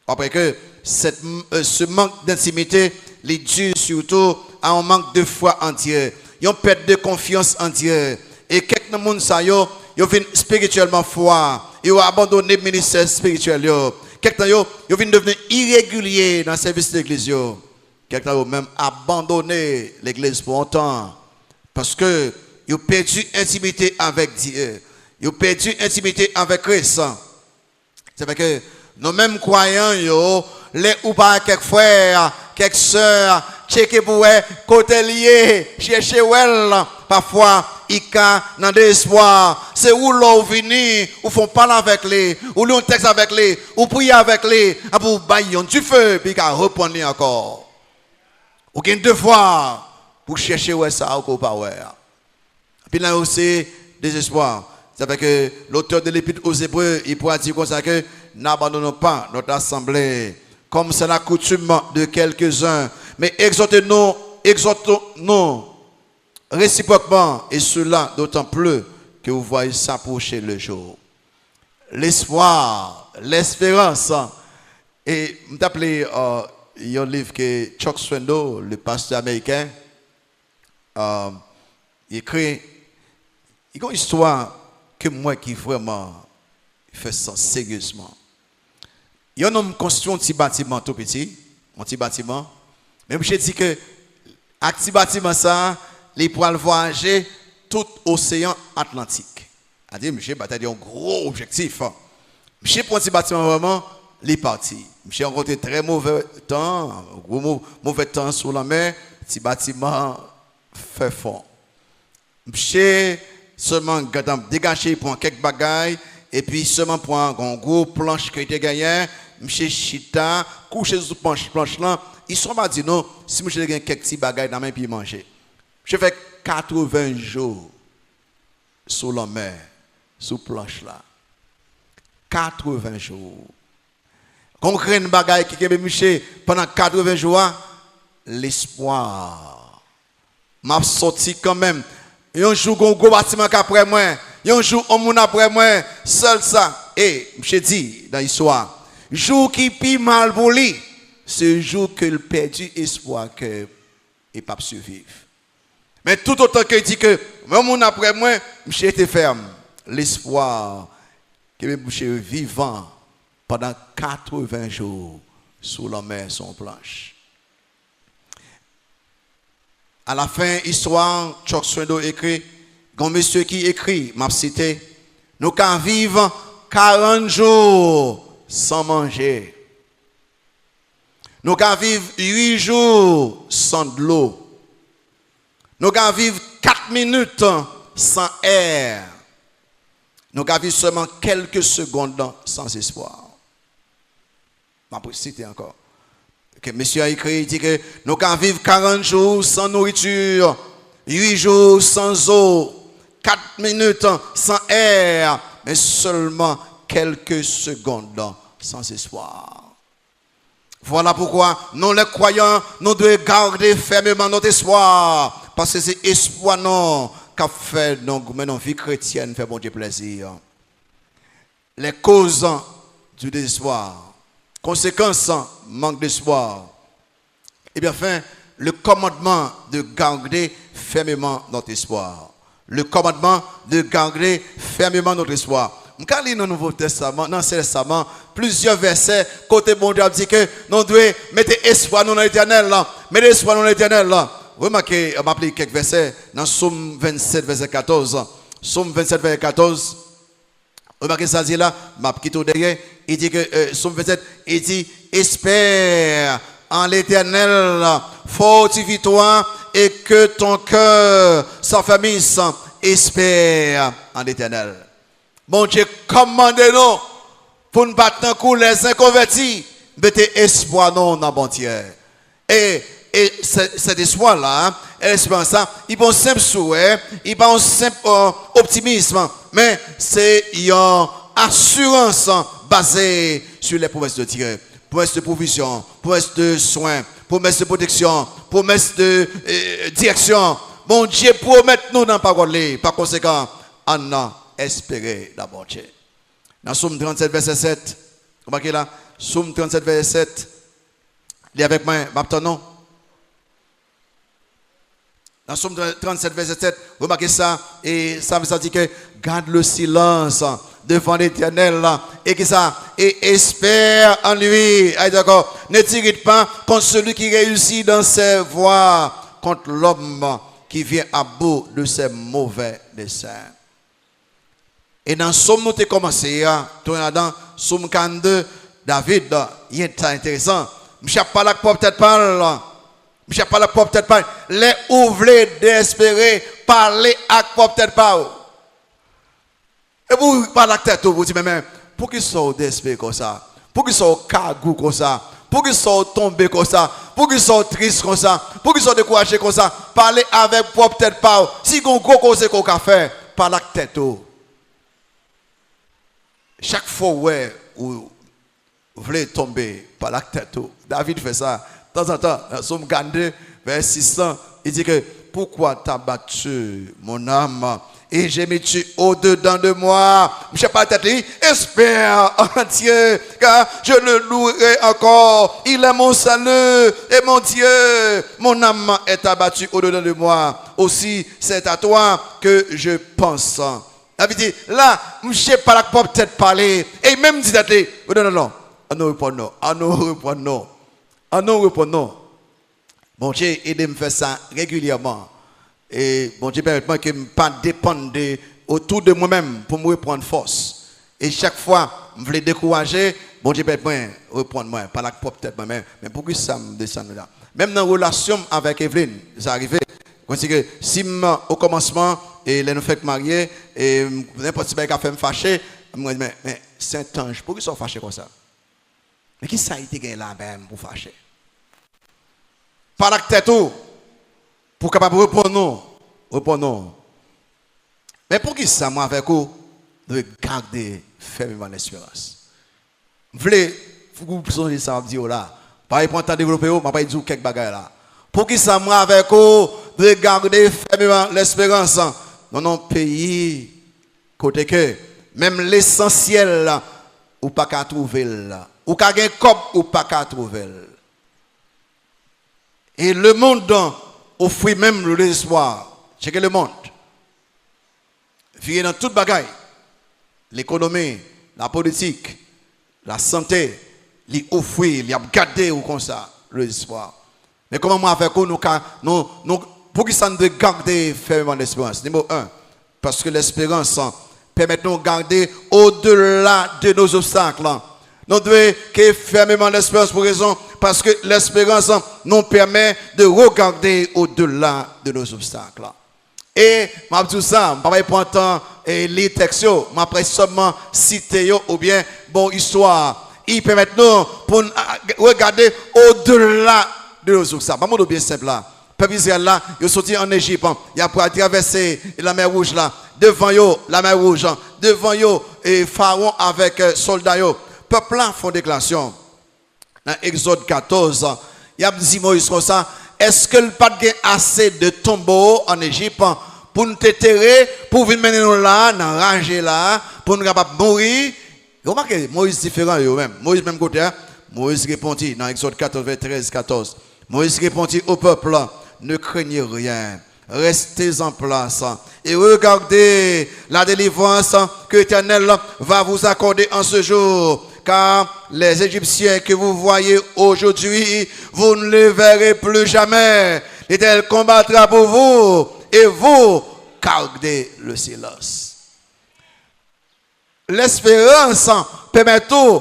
après que ce manque d'intimité les dû surtout à un manque de foi en Dieu. Ils ont perdu de confiance en Dieu. Et quelques monde ça yo viennent spirituellement foi. Ils ont abandonné le ministère spirituel yo. Quelques yo viennent devenir irréguliers dans le service de l'église yo. Quelques ont même abandonné l'église pour un temps parce que ils ont perdu intimité avec Dieu. Ils ont perdu intimité avec Christ. C'est parce que nous mêmes croyants, les ou pas quelques frères, quelques sœurs, checker pour côté lié, chercher well, parfois il y a dans l'espoir. C'est où l'on vient, ou font parler avec les, ou l'on texte avec les, ou prier avec les, pour bailler du feu, puis qu'à reprendre encore. Ou gain deux fois pour chercher où ça ou pas ouais. Puis là aussi désespoir. C'est parce que l'auteur de l'Épître aux Hébreux, il pourra dire comme ça que n'abandonnons pas notre assemblée, comme c'est la coutume de quelques-uns, mais exhortons-nous réciproquement, et cela d'autant plus que vous voyez s'approcher le jour. L'espoir, l'espérance. Et je m'appelle il y a un livre que Chuck Swindoll, le pasteur américain, il écrit, il y a une histoire que moi qui vraiment fait ça sérieusement. Il y a un homme construit un petit bâtiment tout petit, un petit bâtiment. Même je dis que un petit bâtiment ça, il pourra voyager tout l'océan Atlantique. C'est-à-dire, monsieur, il a un gros objectif. Monsieur pour un petit bâtiment vraiment, il est parti. Monsieur a rencontré très mauvais temps, gros mauvais temps sur la mer, petit bâtiment fait fond. Monsieur seulement dégager pour quelques bagailles et puis seulement pour un gros planche qui était gagné, monsieur chita coucher sur planche là, ils sont pas dit non, si monsieur gagne quelques petits bagailles dans main puis manger. Je fais 80 jours sous la mer, sous planche là. 80 jours. Quand on une bagaille qui est monsieur pendant 80 jours, l'espoir m'a sorti quand même. Un jour, un gros bâtiment après moi. Un jour, un monde après moi. Seul ça. Et, je dis dans l'histoire, jour qui pi mal pour lui, c'est le jour qu'il perdu espoir que il pas survivre. Mais tout autant qu'il dit que, un monde après moi, je était ferme. L'espoir que je vivant pendant 80 jours sous la mer sans planche. À la fin, histoire, Chuck Swindoll écrit, un monsieur qui écrit, m'a cité, nous can vivre 40 jours sans manger. Nous can vivre 8 jours sans de l'eau. Nous can vivre 4 minutes sans air. Nous can vivre seulement quelques secondes sans espoir. M'a cité encore. Que monsieur a écrit, il dit que nous can vivre 40 jours sans nourriture, 8 jours sans eau, 4 minutes sans air, mais seulement quelques secondes sans espoir. Voilà pourquoi nous les croyants, nous devons garder fermement notre espoir, parce que c'est espoir non qu'a fait notre vie chrétienne fait bon Dieu plaisir. Les causes du désespoir. Conséquence, manque d'espoir. Et bien, enfin, le commandement de garder fermement notre espoir. Le commandement de garder fermement notre espoir. Quand on lit dans le Nouveau Testament, dans l'Ancien Testament, plusieurs versets, côté bon Dieu a dit que nous devons mettre espoir dans l'éternel là. Mettre espoir dans l'éternel là. Remarquez, on m'a appelé quelques versets dans Psaume 27, verset 14. Psaume 27, verset 14. Remarquez ça dit là, m'a quitté derrière. Il dit que Psaume 27, il dit espère en l'éternel, fortifie-toi et que ton cœur s'affermisse. Espère en l'éternel. Bon Dieu, commandez-nous pour nous battre un coup les inconvertis. Mettez espoir dans bon Dieu. Et cet espoir-là, l'espérance ça, il pas un simple souhait, il pas un simple optimisme, mais c'est une assurance basée sur les promesses de Dieu. Promesses de provision, promesses de soins, promesses de protection, promesses de direction. Bon Dieu, promettez-nous dans la parole. Par conséquent, on a espéré la bonne Dieu. Dans Psaume 37, verset 7, remarquez là, Psaume 37, verset 7, lis avec moi, maintenant. Dans Psaume 37, verset 7, remarquez ça, et ça veut dire que garde le silence devant l'Éternel, et que ça, et espère en lui. Ah, d'accord, ne t'irrite pas contre celui qui réussit dans ses voies, contre l'homme qui vient à bout de ses mauvais desseins. Et dans Somme, nous avons commencé, dans Somme 42, David, il est intéressant. Je ne sais pas là peut-être parler. Je ne sais pas là peut-être parler. Les ouvrez d'espérer parler à peut-être pas. Et vous parlez à tête, vous dites, mais pour qu'ils soient d'espérer comme ça, pour qu'ils soient cagou comme ça, pour qu'ils soient tombés comme ça, pour qu'ils soient tristes comme ça, pour qu'ils soient découragés comme ça, parler avec peut-être pas. Si vous avez un gros conseil qu'on a fait, parlez à tête. Chaque fois ouais, vous voulez tomber par la tête, David fait ça. De temps en temps, dans Somme 42, verset 600, il dit que pourquoi t'as battu mon âme et j'ai mis tu au-dedans de moi. Je ne sais pas la tête, espère en Dieu, car je le louerai encore. Il est mon salut et mon Dieu. Mon âme est abattue au-dedans de moi. Aussi, c'est à toi que je pense. David dit, là, je ne sais pas la peut-être parler. Et même dit, non, nous répondons, nous répondons. Bon Dieu, aidez-moi à faire ça régulièrement. Et bon Dieu, permettez-moi que je ne pas dépendre autour de moi-même pour me reprendre force. Et chaque fois, je veux décourager, bon Dieu, permettez-moi de reprendre moi, pas la peut-être moi-même, mais pour que ça me descende là. Même dans la relation avec Evelyne, ça arrive. Que si au commencement, et les nous fait marier, et n'importe qui a fait me fâcher, je me dis, mais Saint-Ange, pourquoi ils sont fâchés comme ça? Mais qui ça a été gagné là même pour fâcher? Par la tête, pour capable répondre. Mais pour qui ça, moi, avec vous, de garder fermement l'espérance? Vous voulez, vous pouvez ça, dire là. Par exemple, pour développer, je ne vais pas dire quelques bagages là. Pour qui ça, moi, avec vous, de garder fermement l'espérance dans nos pays, côté que, même l'essentiel, ou pas qu'à trouver là. Ou qu'à gagner comme ou pas qu'à trouver. Et le monde offre même l'espoir. C'est que le monde. Vient dans toute bagaille. L'économie, la politique, la santé, il offre, il a gardé ou comme ça, l'espoir. Mais comment moi avec nous, pour que ça nous garder fermement l'espérance? Numéro 1, parce que l'espérance permet de nous garder au-delà de nos obstacles. Nous devons fermement l'espérance pour raison, parce que l'espérance nous permet de regarder au-delà de nos obstacles. Et, je dis ça, je ne vais pas prendre les textes, je vais seulement citer ou bien, bon, histoire. Il permet nous pour regarder au-delà de nos obstacles. Je vais bien simple là. Le peuple Israël là, il est sorti en Égypte, il a traversé la mer Rouge là, devant eux, la mer Rouge, devant eux, et Pharaon avec soldats. Le peuple là font déclaration. Dans Exode 14, il y a dit Moïse comme ça, est-ce que le pas de assez de tombeaux en Égypte pour nous terrer, pour venir mener nous là, dans ranger là, pour nous capables mourir? Remarquez, Moïse différent eux-mêmes. Moïse même côté, Moïse répondit dans Exode 14, 13, 14. Moïse répondit au peuple, ne craignez rien. Restez en place et regardez la délivrance que l'Éternel va vous accorder en ce jour. Car les Égyptiens que vous voyez aujourd'hui, vous ne les verrez plus jamais. L'Éternel combattra pour vous et vous gardez le silence. L'espérance permet de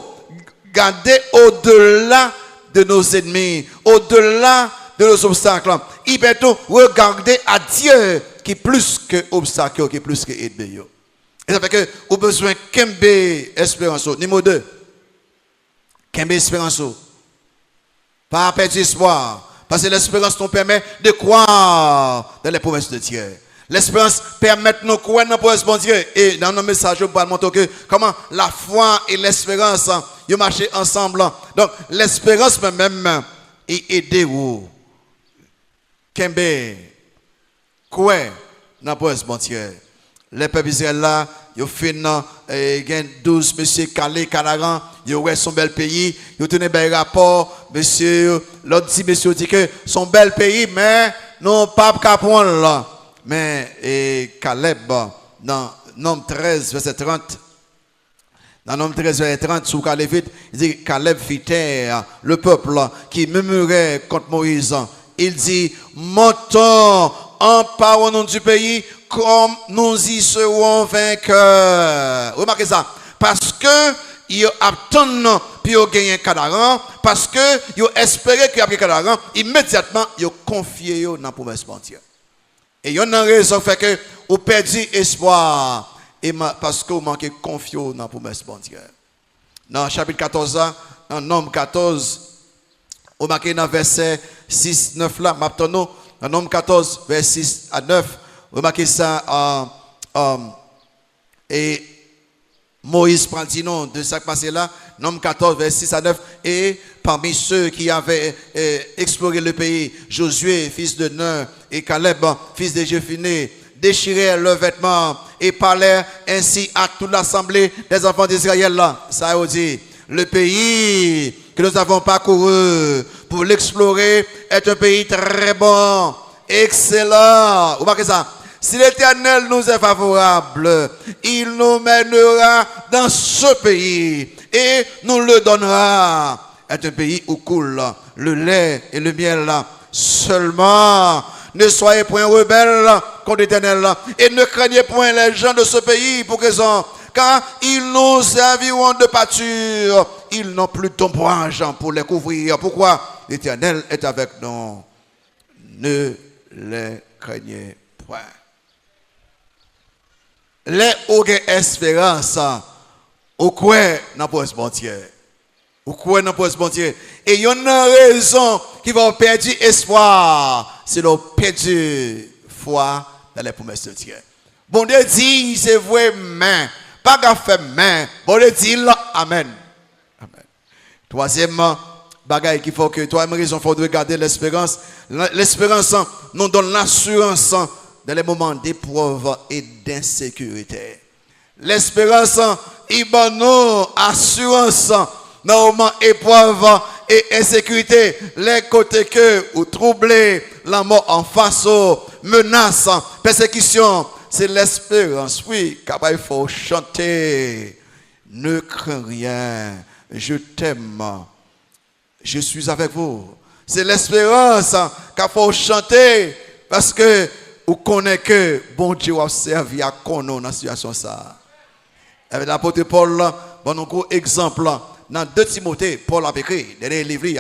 garder au-delà de nos ennemis, au-delà de nos obstacles. Il peut regarder à Dieu qui est plus que obstacle, qui est plus que ennemi. Et ça fait que vous avez besoin de espérance. Numéro 2. Kembe espérance. Pas perdre espoir. Parce que l'espérance nous permet de croire dans les promesses de Dieu. L'espérance permet de nous croire dans les promesses de Dieu. Et dans nos messages, je vais montrer que comment la foi et l'espérance ils marchent ensemble. Donc, l'espérance même aide vous. Kembe, quoi dans les promesses de Dieu. Les peuples Israël là, ils font 12 monsieur Calais, Canaran, ils ont son bel pays, ils ont tenu un bel rapport, monsieur, l'autre dit monsieur dit que son bel pays, mais non pas qu'à prendre là. Mais Caleb, dans Nombre 13, verset 30, dans Nombre 13, verset 30, sous Caleb, il dit Caleb fit taire le peuple qui murmurait contre Moïse. Il dit, montons, emparons-nous du pays comme nous y serons vainqueurs. Remarquez ça. Parce que ils attendent puis ils gagnent Canaan, parce que ils espéraient qu'il y a Canaan, immédiatement ils confié dans la promesse de Dieu. Et il y a une raison fait que vous perdez espoir et parce que vous manquez confiance dans la promesse de Dieu. Dans chapitre 14, dans Nombre 14, vous marquez dans verset 6, 9 là, maintenant, dans Nombre 14, verset 6 à 9, vous marquez ça, et Moïse prend le dit non de ce qui passé là, Nombre 14, verset 6 à 9, et parmi ceux qui avaient exploré le pays, Josué, fils de Nun, et Caleb, fils de Jephunnée, déchirèrent leurs vêtements et parlèrent ainsi à toute l'assemblée des enfants d'Israël là. Ça veut dire, le pays que nous avons parcouru pour l'explorer est un pays très bon, excellent. Vous marquez ça? Si l'Éternel nous est favorable, il nous mènera dans ce pays et nous le donnera. C'est un pays où coule le lait et le miel. Seulement, ne soyez point rebelles contre l'Éternel et ne craignez point les gens de ce pays pour raison, car ils nous serviront de pâture. Ils n'ont plus d'ombrage pour les couvrir. Pourquoi? L'Éternel est avec nous. Ne les craignez point. Les aucune espérance au quoi dans la bon Dieu. Au quoi dans la bon Dieu. Et il y a une raison qui va perdre espoir, c'est de perdre foi dans les promesses de Dieu. Bon Dieu dit, c'est vrai, mais pas qu'à faire mais. Bon Dieu dit, amen. Amen. Troisièmement, bagaille qu'il faut que troisième raison, il faut regarder l'espérance. L'espérance nous donne l'assurance dans les moments d'épreuve et d'insécurité. L'espérance, il donne nous assurance dans les moments d'épreuve et insécurité. Les côtés que ou troublés, la mort en face, menace, persécution, c'est l'espérance. Oui, car il faut chanter. Ne crains rien, je t'aime, je suis avec vous. C'est l'espérance qu'il faut chanter parce que vous connaissez que bon Dieu a servi à connaître dans la situation ça. Avec l'apôtre Paul, bon un gros exemple dans 2 Timothée, Paul a écrit, dernier livre il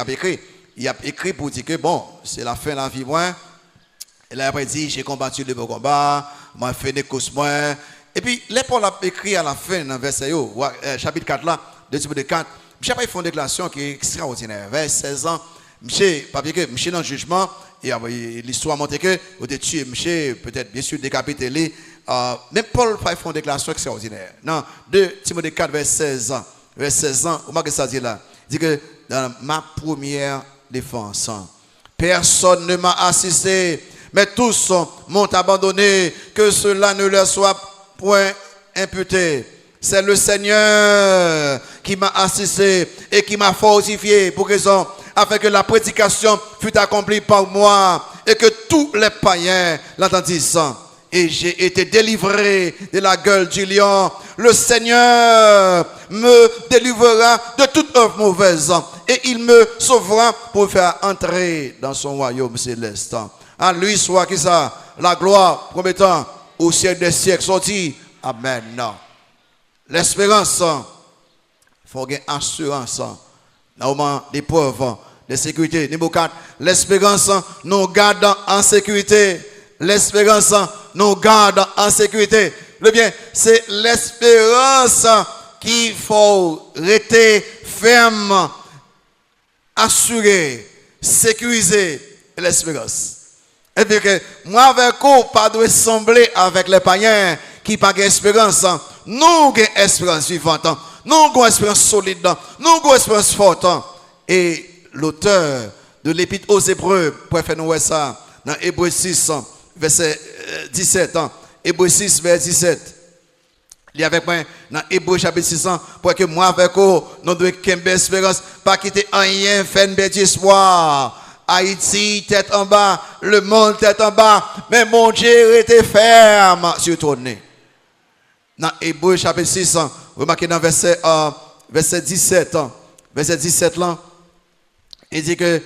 a écrit pour dire que bon, c'est la fin de la vie moi. Et là après dit j'ai combattu le bon combat, moi fait des courses moi. Et puis là Paul a écrit à la fin dans verset chapitre 4 là, 2 Timothée 4, monsieur pas fait une déclaration qui est extraordinaire. Vers 16 ans, monsieur dans le jugement. Et l'histoire montre que vous avez tué monsieur, peut-être bien sûr décapité lui. Même Paul fait une déclaration extraordinaire. Non, 2 Timothée 4, verset 16 ans. Verset 16 ans, vous marquez ça dit là. Il dit que dans ma première défense, personne ne m'a assisté, mais tous m'ont abandonné, que cela ne leur soit point imputé. C'est le Seigneur qui m'a assisté et qui m'a fortifié pour raison. afin que la prédication fût accomplie par moi et que tous les païens l'entendissent. Et j'ai été délivré de la gueule du lion. Le Seigneur me délivrera de toute œuvre mauvaise et il me sauvera pour faire entrer dans son royaume céleste. À lui soit qui ça, la gloire promettant au siècle des siècles sorti. Amen. L'espérance, il faut avoir assurance. Dans le moment des pauvres, de sécurité. Numéro 4, l'espérance nous garde en sécurité. L'espérance nous garde en sécurité. Le bien, c'est l'espérance qu'il faut rester ferme, assuré, sécurisé. L'espérance. Et puis que moi avec vous, pas de sembler avec les païens qui n'ont pas d'espérance. Nous avons espérance vivante. Nous avons espérance solide. Nous avons espérance forte. Et l'auteur de l'épître aux Hébreux, pour faire nous voir ça, dans Hébreux 6, verset 17. Hébreux 6, verset 17. Il y a avec moi dans Hébreux chapitre 6, pour que moi avec vous, nous devons avoir espérance, pas quitter rien, faire un bel espoir. Haïti, tête en bas, le monde, tête en bas, mais mon Dieu était ferme sur ton nez. Dans Hébreux chapitre 6, remarquez dans verset 17, verset 17 là, il dit que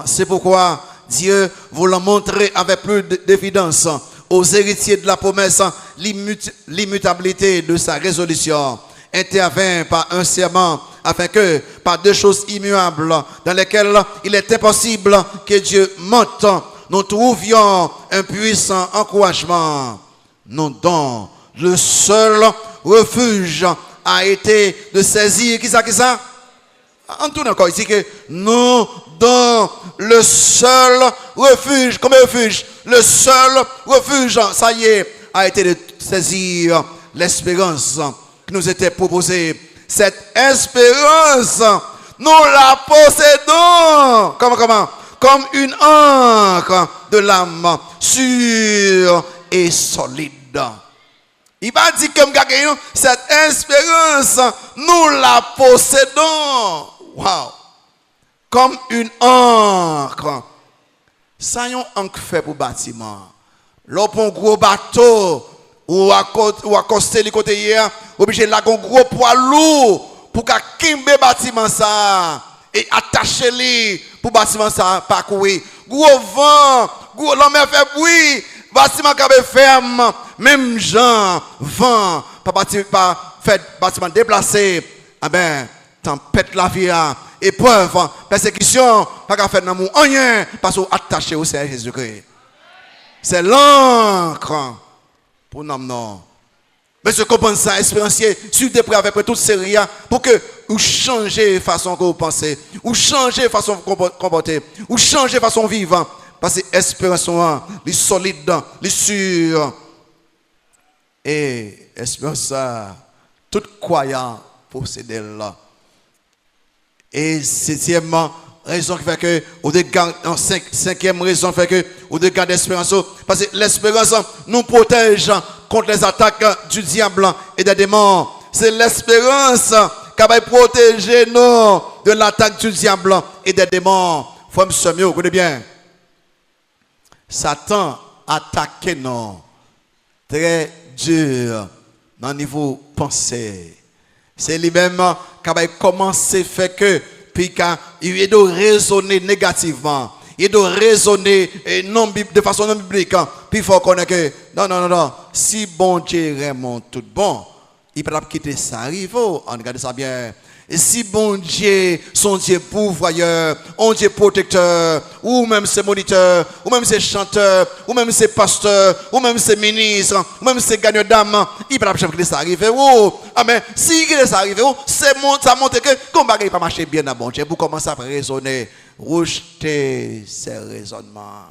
c'est pourquoi Dieu voulant montrer avec plus d'évidence aux héritiers de la promesse l'immutabilité de sa résolution, intervint par un serment afin que, par deux choses immuables dans lesquelles il est impossible que Dieu mente, nous trouvions un puissant encouragement. Nous dont le seul refuge a été de saisir, qui ça? En tout encore, il dit que nous dont le seul refuge, comme refuge, le seul refuge, ça y est, a été de saisir l'espérance qui nous était proposée. Cette espérance, nous la possédons. Comment? Comme une ancre de l'âme, sûre et solide. Il va dire que cette espérance, nous la possédons. Wow. Comme une ancre. Ça y est, ancre fait pour bâtiment. Lorsqu'on gros bateau, ou accoster les côtés hier, obligé de la un gros poids lourd pour qu'un bâtiment ça et attacher les pour bâtiment ça parcourir. Gros vent, gros l'homme fait bruit, bâtiment qui ferme, même gens, vent, pas fait bâtiment déplacé. Ah ben, tempête la vie, épreuve, persécution, pas qu'à faire d'amour, rien, parce qu'on attaché au Seigneur Jésus-Christ. C'est l'encre. Pour nous, non. Mais je comprends ça, espérancier, sur des prêts avec toute série, pour que vous changez la façon que vous pensez, ou changez la façon de vous comporter, ou changez la façon de vivre. Parce que l'espérance est solide, est sûre. Et l'espérance, tout croyant possède là. Et septièmement, raison qui fait que, cinquième raison fait que, au dégâts d'espérance, parce que l'espérance nous protège contre les attaques du diable et des démons. C'est l'espérance qui va protéger nous de l'attaque du diable et des démons. Frère Samuel, vous connaissez bien. Satan attaque nous très dur dans le niveau pensée. C'est lui-même qui va commencer à faire que puis il doit raisonner négativement, il doit raisonner de façon non biblique, puis il faut connaître que non, si bon Dieu est tout bon, il ne peut pas quitter ça arrive, on regarde ça bien. Et si bon Dieu, son Dieu pourvoyeur, son Dieu protecteur, ou même ses moniteurs, ou même ses chanteurs, ou même ses pasteurs, ou même ses ministres, ou même ses gagnants d'âme, il ne peut pas quitter ça arrive. Ah mais si il ça arrive, ça montre que comme bagage pas marcher bien dans bon Dieu, pour commencer à raisonner, rejeter ces raisonnements.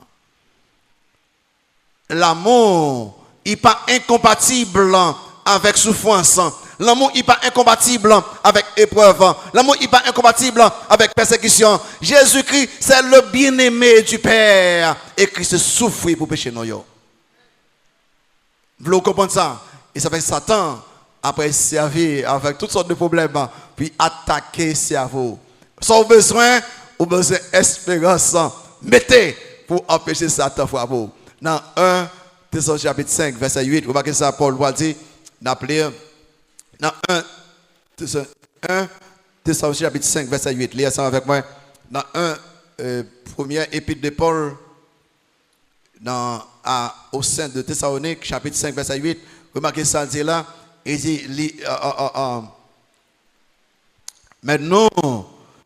L'amour, il n'est pas incompatible avec souffrance. L'amour n'est pas incompatible avec épreuve. L'amour n'est pas incompatible avec persécution. Jésus-Christ, c'est le bien-aimé du Père. Et Christ souffre pour pécher nous. Vous comprenez ça? Et ça fait Satan, après servir avec toutes sortes de problèmes, puis attaquer le cerveau. Son besoin, ou besoin d'espérance, mettez pour empêcher Satan de vous. Dans 1 Thessaloniciens chapitre 5, verset 8, vous remarquez ça, Paul va dire, dans 1 Thessaloniciens chapitre 5, verset 8, lisez ça avec moi. Dans 1 première épître de Paul, au sein de Thessalonique, chapitre 5, verset 8, remarquez ça, dit là, il dit, maintenant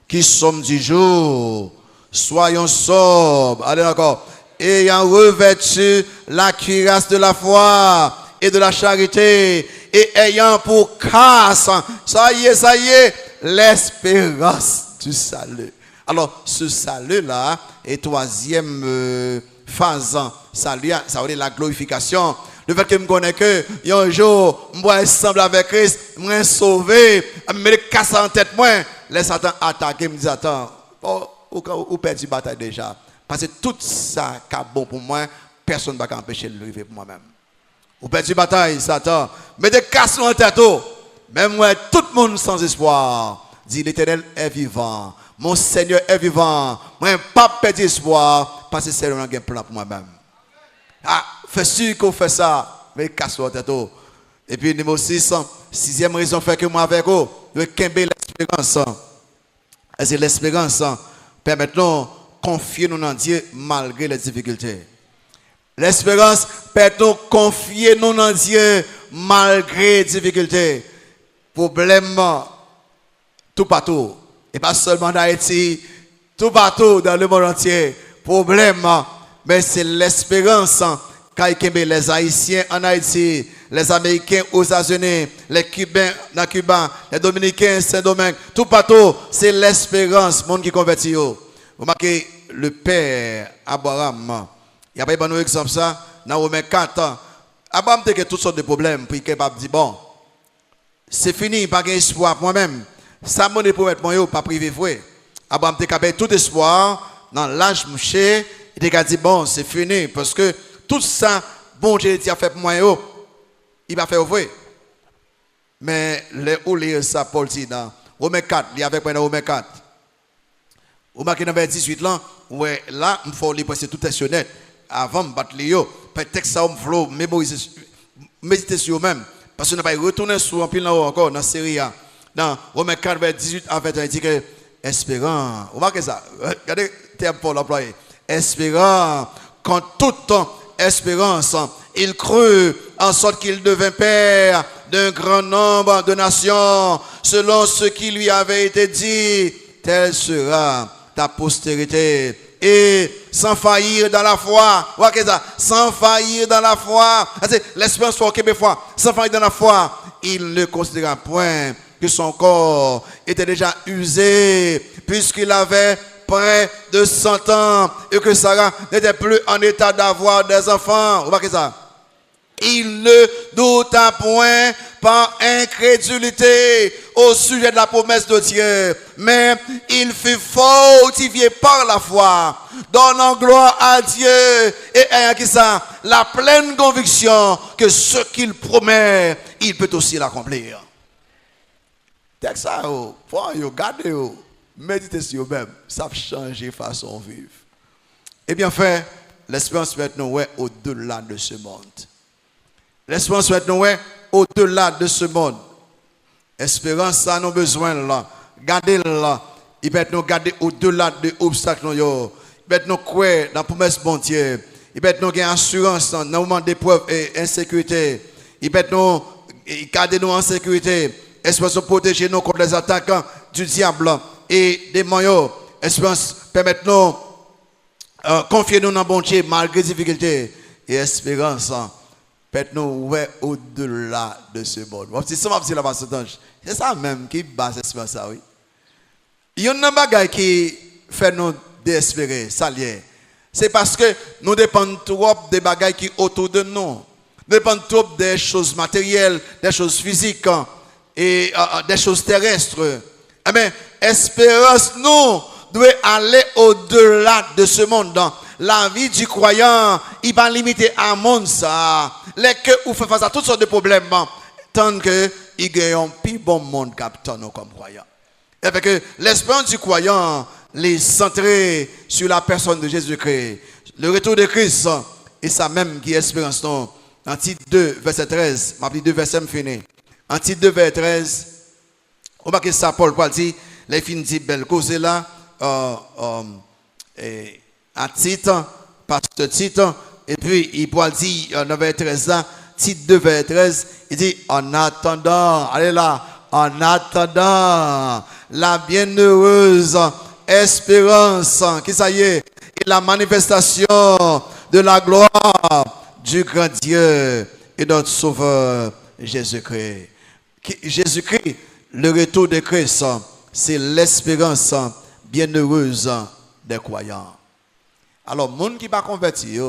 qui sommes du jour, soyons sobres, allez encore, ayant revêtu la cuirasse de la foi et de la charité, et ayant pour casse, ça y est, l'espérance du salut. Alors, ce salut-là est troisième phase, salut, ça veut dire la glorification. Le fait que je connais que un jour, je vais ensemble avec Christ, je vais sauver, je vais me casser en tête, moi, les Satan attaquer, me dit attends, ou perdu la bataille déjà. Parce que tout ça qui est bon pour moi, personne ne va empêcher de l'arriver pour moi-même. Ou perdu la bataille, Satan, mettez casse en tête, même moi, tout le monde sans espoir, dit l'Éternel est vivant, mon Seigneur est vivant, moi, je ne pas perdre espoir, parce que c'est un plan pour moi-même. Ah, fais sûr qu'on fait ça, mais casse la tête. Et puis, numéro 6, sixième raison fait que moi avec vous, je veux qu'aimer l'espérance. Et c'est l'espérance permet-nous confier nous en Dieu malgré les difficultés. L'espérance permet-nous confier nous en Dieu malgré les difficultés. Problème tout partout. Et pas seulement en Haïti, tout partout dans le monde entier. Problème, mais c'est l'espérance qu'a les Haïtiens en Haïti, les Américains aux États-Unis, les Cubains dans Cuba, les Dominicains Saint-Domingue, tout partout, c'est l'espérance, monde qui convertit. Vous remarquez le père Abraham, il y a pas un exemple ça, dans Romains 4, Abraham a toutes sortes de problèmes, puis il est capable de dire bon, c'est fini, pas d'espoir pour moi-même. Ça m'a pour mettre mon pas privé vrai. Abraham a capable tout espoir dans l'âge mouché, il a dit bon, c'est fini parce que tout ça, bon Dieu a fait pour moi, il va faire vrai. Mais les où lire ça, Paul dit dans Romains 4, il y a avec moi dans Romains 4. Vous marquez dans vers 18 là, ouais, là, il faut lire parce que tout est honnête. Avant de battre les yo, peut-être ça, il faut méditer sur eux-mêmes. Parce que nous ne pas retourner sur un pile là encore dans la série. Dans Romains 4, vers 18 à 21, il dit que espérant, vous marquez ça, regardez le terme Paul employé. Espérant, quand tout temps, espérance, il crut en sorte qu'il devint père d'un grand nombre de nations, selon ce qui lui avait été dit, telle sera ta postérité. Et sans faillir dans la foi, sans faillir dans la foi, l'espérance pour québécois, sans faillir dans la foi, il ne considéra point que son corps était déjà usé, puisqu'il avait près de 100 ans et que Sarah n'était plus en état d'avoir des enfants. Remarquez ça. Il ne douta point par incrédulité au sujet de la promesse de Dieu, mais il fut fortifié par la foi, donnant gloire à Dieu et ayant qui ça, la pleine conviction que ce qu'il promet, il peut aussi l'accomplir. C'est ça, regardez, méditez sur vous-même, ça change de façon de vivre. Eh bien, fait, l'espérance maintenant est au-delà de ce monde. L'espérance maintenant est au-delà de ce monde. Espérance, ça nous besoin là. Gardez là. Il peut nous garder au-delà des obstacles. Il peut nous croire dans la promesse bon Dieu. Il peut nous gagner assurance dans le moment d'épreuve et insécurité. Il peut nous garder nous en sécurité. Espérance protéger nous contre les attaques du diable et des moyens. Espérance permet nous confier nous dans bon Dieu malgré les difficultés. Et espérance nous au-delà de ce monde. C'est ça même qui base l'espérance. Oui. Il y a un bagage qui fait nous désespérer, ça lié. C'est parce que nous dépendons trop des bagages qui sont autour de nous. Nous dépendons trop des choses matérielles, des choses physiques et des choses terrestres. Mais espérance, nous doit aller au-delà de ce monde. La vie du croyant, il va limiter à un monde ça. Les que vous faites face à toutes sortes de problèmes, tant que il y a un plus bon monde captant comme croyant. Et que l'espérance du croyant, les centrer sur la personne de Jésus-Christ. Le retour de Christ, et ça même qui est espérance. Non. En titre 2, verset 13, ma 2 verset fini. En titre 2, verset 13, on va que ça, Paul dit, les fins dit belle cause là, à titre, pasteur titre, et puis il peut dire, dans verset 13 là, titre 2, verset 13, il dit, en attendant, allez là, en attendant la bienheureuse espérance, qui ça y est, et la manifestation de la gloire du grand Dieu et notre Sauveur Jésus-Christ. Jésus-Christ, le retour de Christ, c'est l'espérance bienheureuse des croyants. Alors, les gens qui ne sont pas convertis,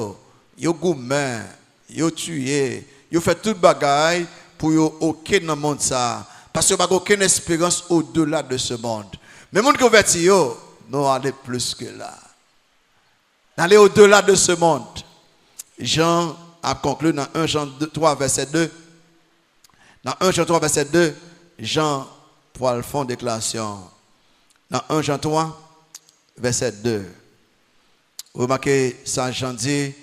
ils ont gourmand, ils ont tué, ils ont fait toute bagaille pour aucun dans le monde ça. Parce qu'ils n'ont aucune espérance au-delà de ce monde. Mais les gens qui sont convertis, non, aller plus que là. Aller au-delà de ce monde. Jean a conclu dans 1 Jean 3, verset 2. Dans 1 Jean 3, verset 2, Jean pour le fond déclaration. Dans 1 Jean 3, verset 2. Remarquez ça, Jean dit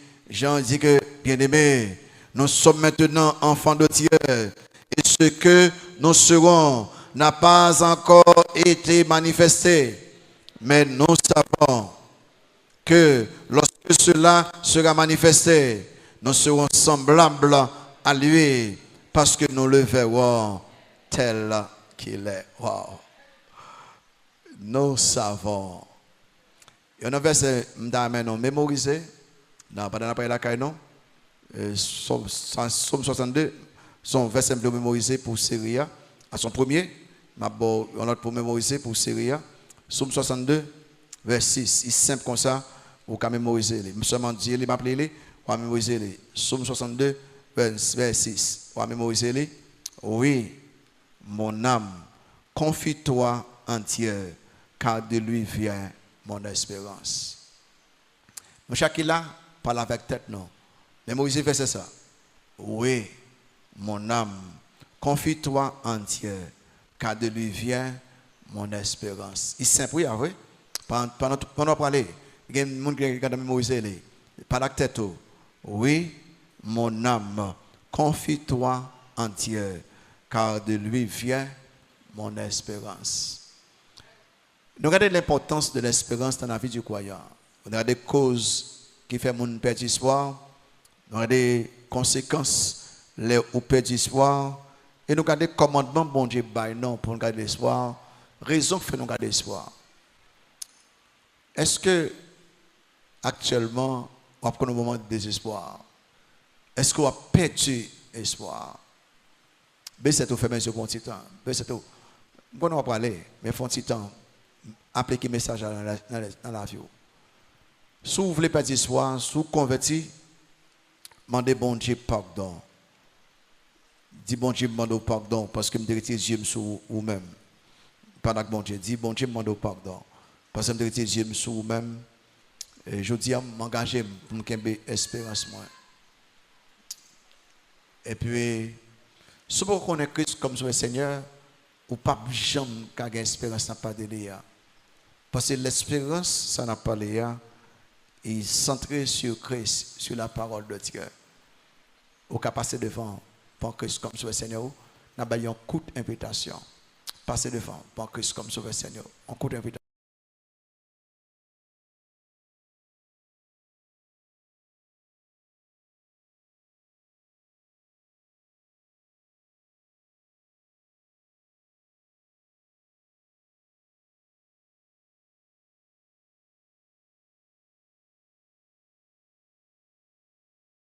que, bien-aimés, nous sommes maintenant enfants de Dieu. Et ce que nous serons n'a pas encore été manifesté. Mais nous savons que lorsque cela sera manifesté, nous serons semblables à lui parce que nous le verrons tel qu'il est. Wow. Nous savons. Il y a un verset que mémorisé. Non, pas dans la caille, non. Somme 62, son verset mémorisé pour Syria. À son premier, on a pour mémoriser pour Syria. Somme 62, verset 6. Il est simple comme ça. Vous pouvez mémoriser. Seulement Dieu, il m'a appelé, vous pouvez mémoriser. Somme 62, verset 6. Vous pouvez mémoriser. Oui, mon âme, confie-toi entière, car de lui vient mon espérance. Mon Shakila parle avec tête, non. Mémorisez, c'est ça. Oui, mon âme, confie-toi entière, car de lui vient mon espérance. Il est simple, oui, vrai. Pendant parler, il y a des gens qui ont mémorisé. Par la tête, oui, mon âme, confie-toi entière, car de lui vient mon espérance. Nous regardons l'importance de l'espérance dans la vie du croyant. Nous regardons des causes qui font mon perdre espoir. Nous regardons des conséquences les ou perdre espoir. Et nous regardons les commandements bon Dieu bail non pour nous garder l'espoir. Raison qui fait nous garder l'espoir. Est-ce que actuellement on a un moment de désespoir? Est-ce qu'on a perdu espoir? C'est tout fait mes yeux pour un petit temps. C'est tout. Bon, on va parler, mais il faut un petit temps. Appliquer le message dans la vie. Si vous voulez perdre espoir, si vous convertis, demandez bon Dieu pardon. Dis bon Dieu, demandez pardon parce que je me dirige Dieu sur vous-même. Pendant que bon Dieu dit, bon Dieu, demandez pardon parce que je me dirige Dieu sur vous-même. Et je dis à m'engager pour me garder espérance. Et puis, si vous connaissez Christ comme le Seigneur, ou pas jamais qu'à espérance n'a pas de l'IA. Parce que l'espérance, ça n'a pas l'IA, est centrée sur Christ, sur la parole de Dieu. Au cas passer devant, pour Christ comme le Seigneur, n'a pas eu un coup d'invitation. Passer devant, pour Christ comme le Seigneur, un coup d'invitation.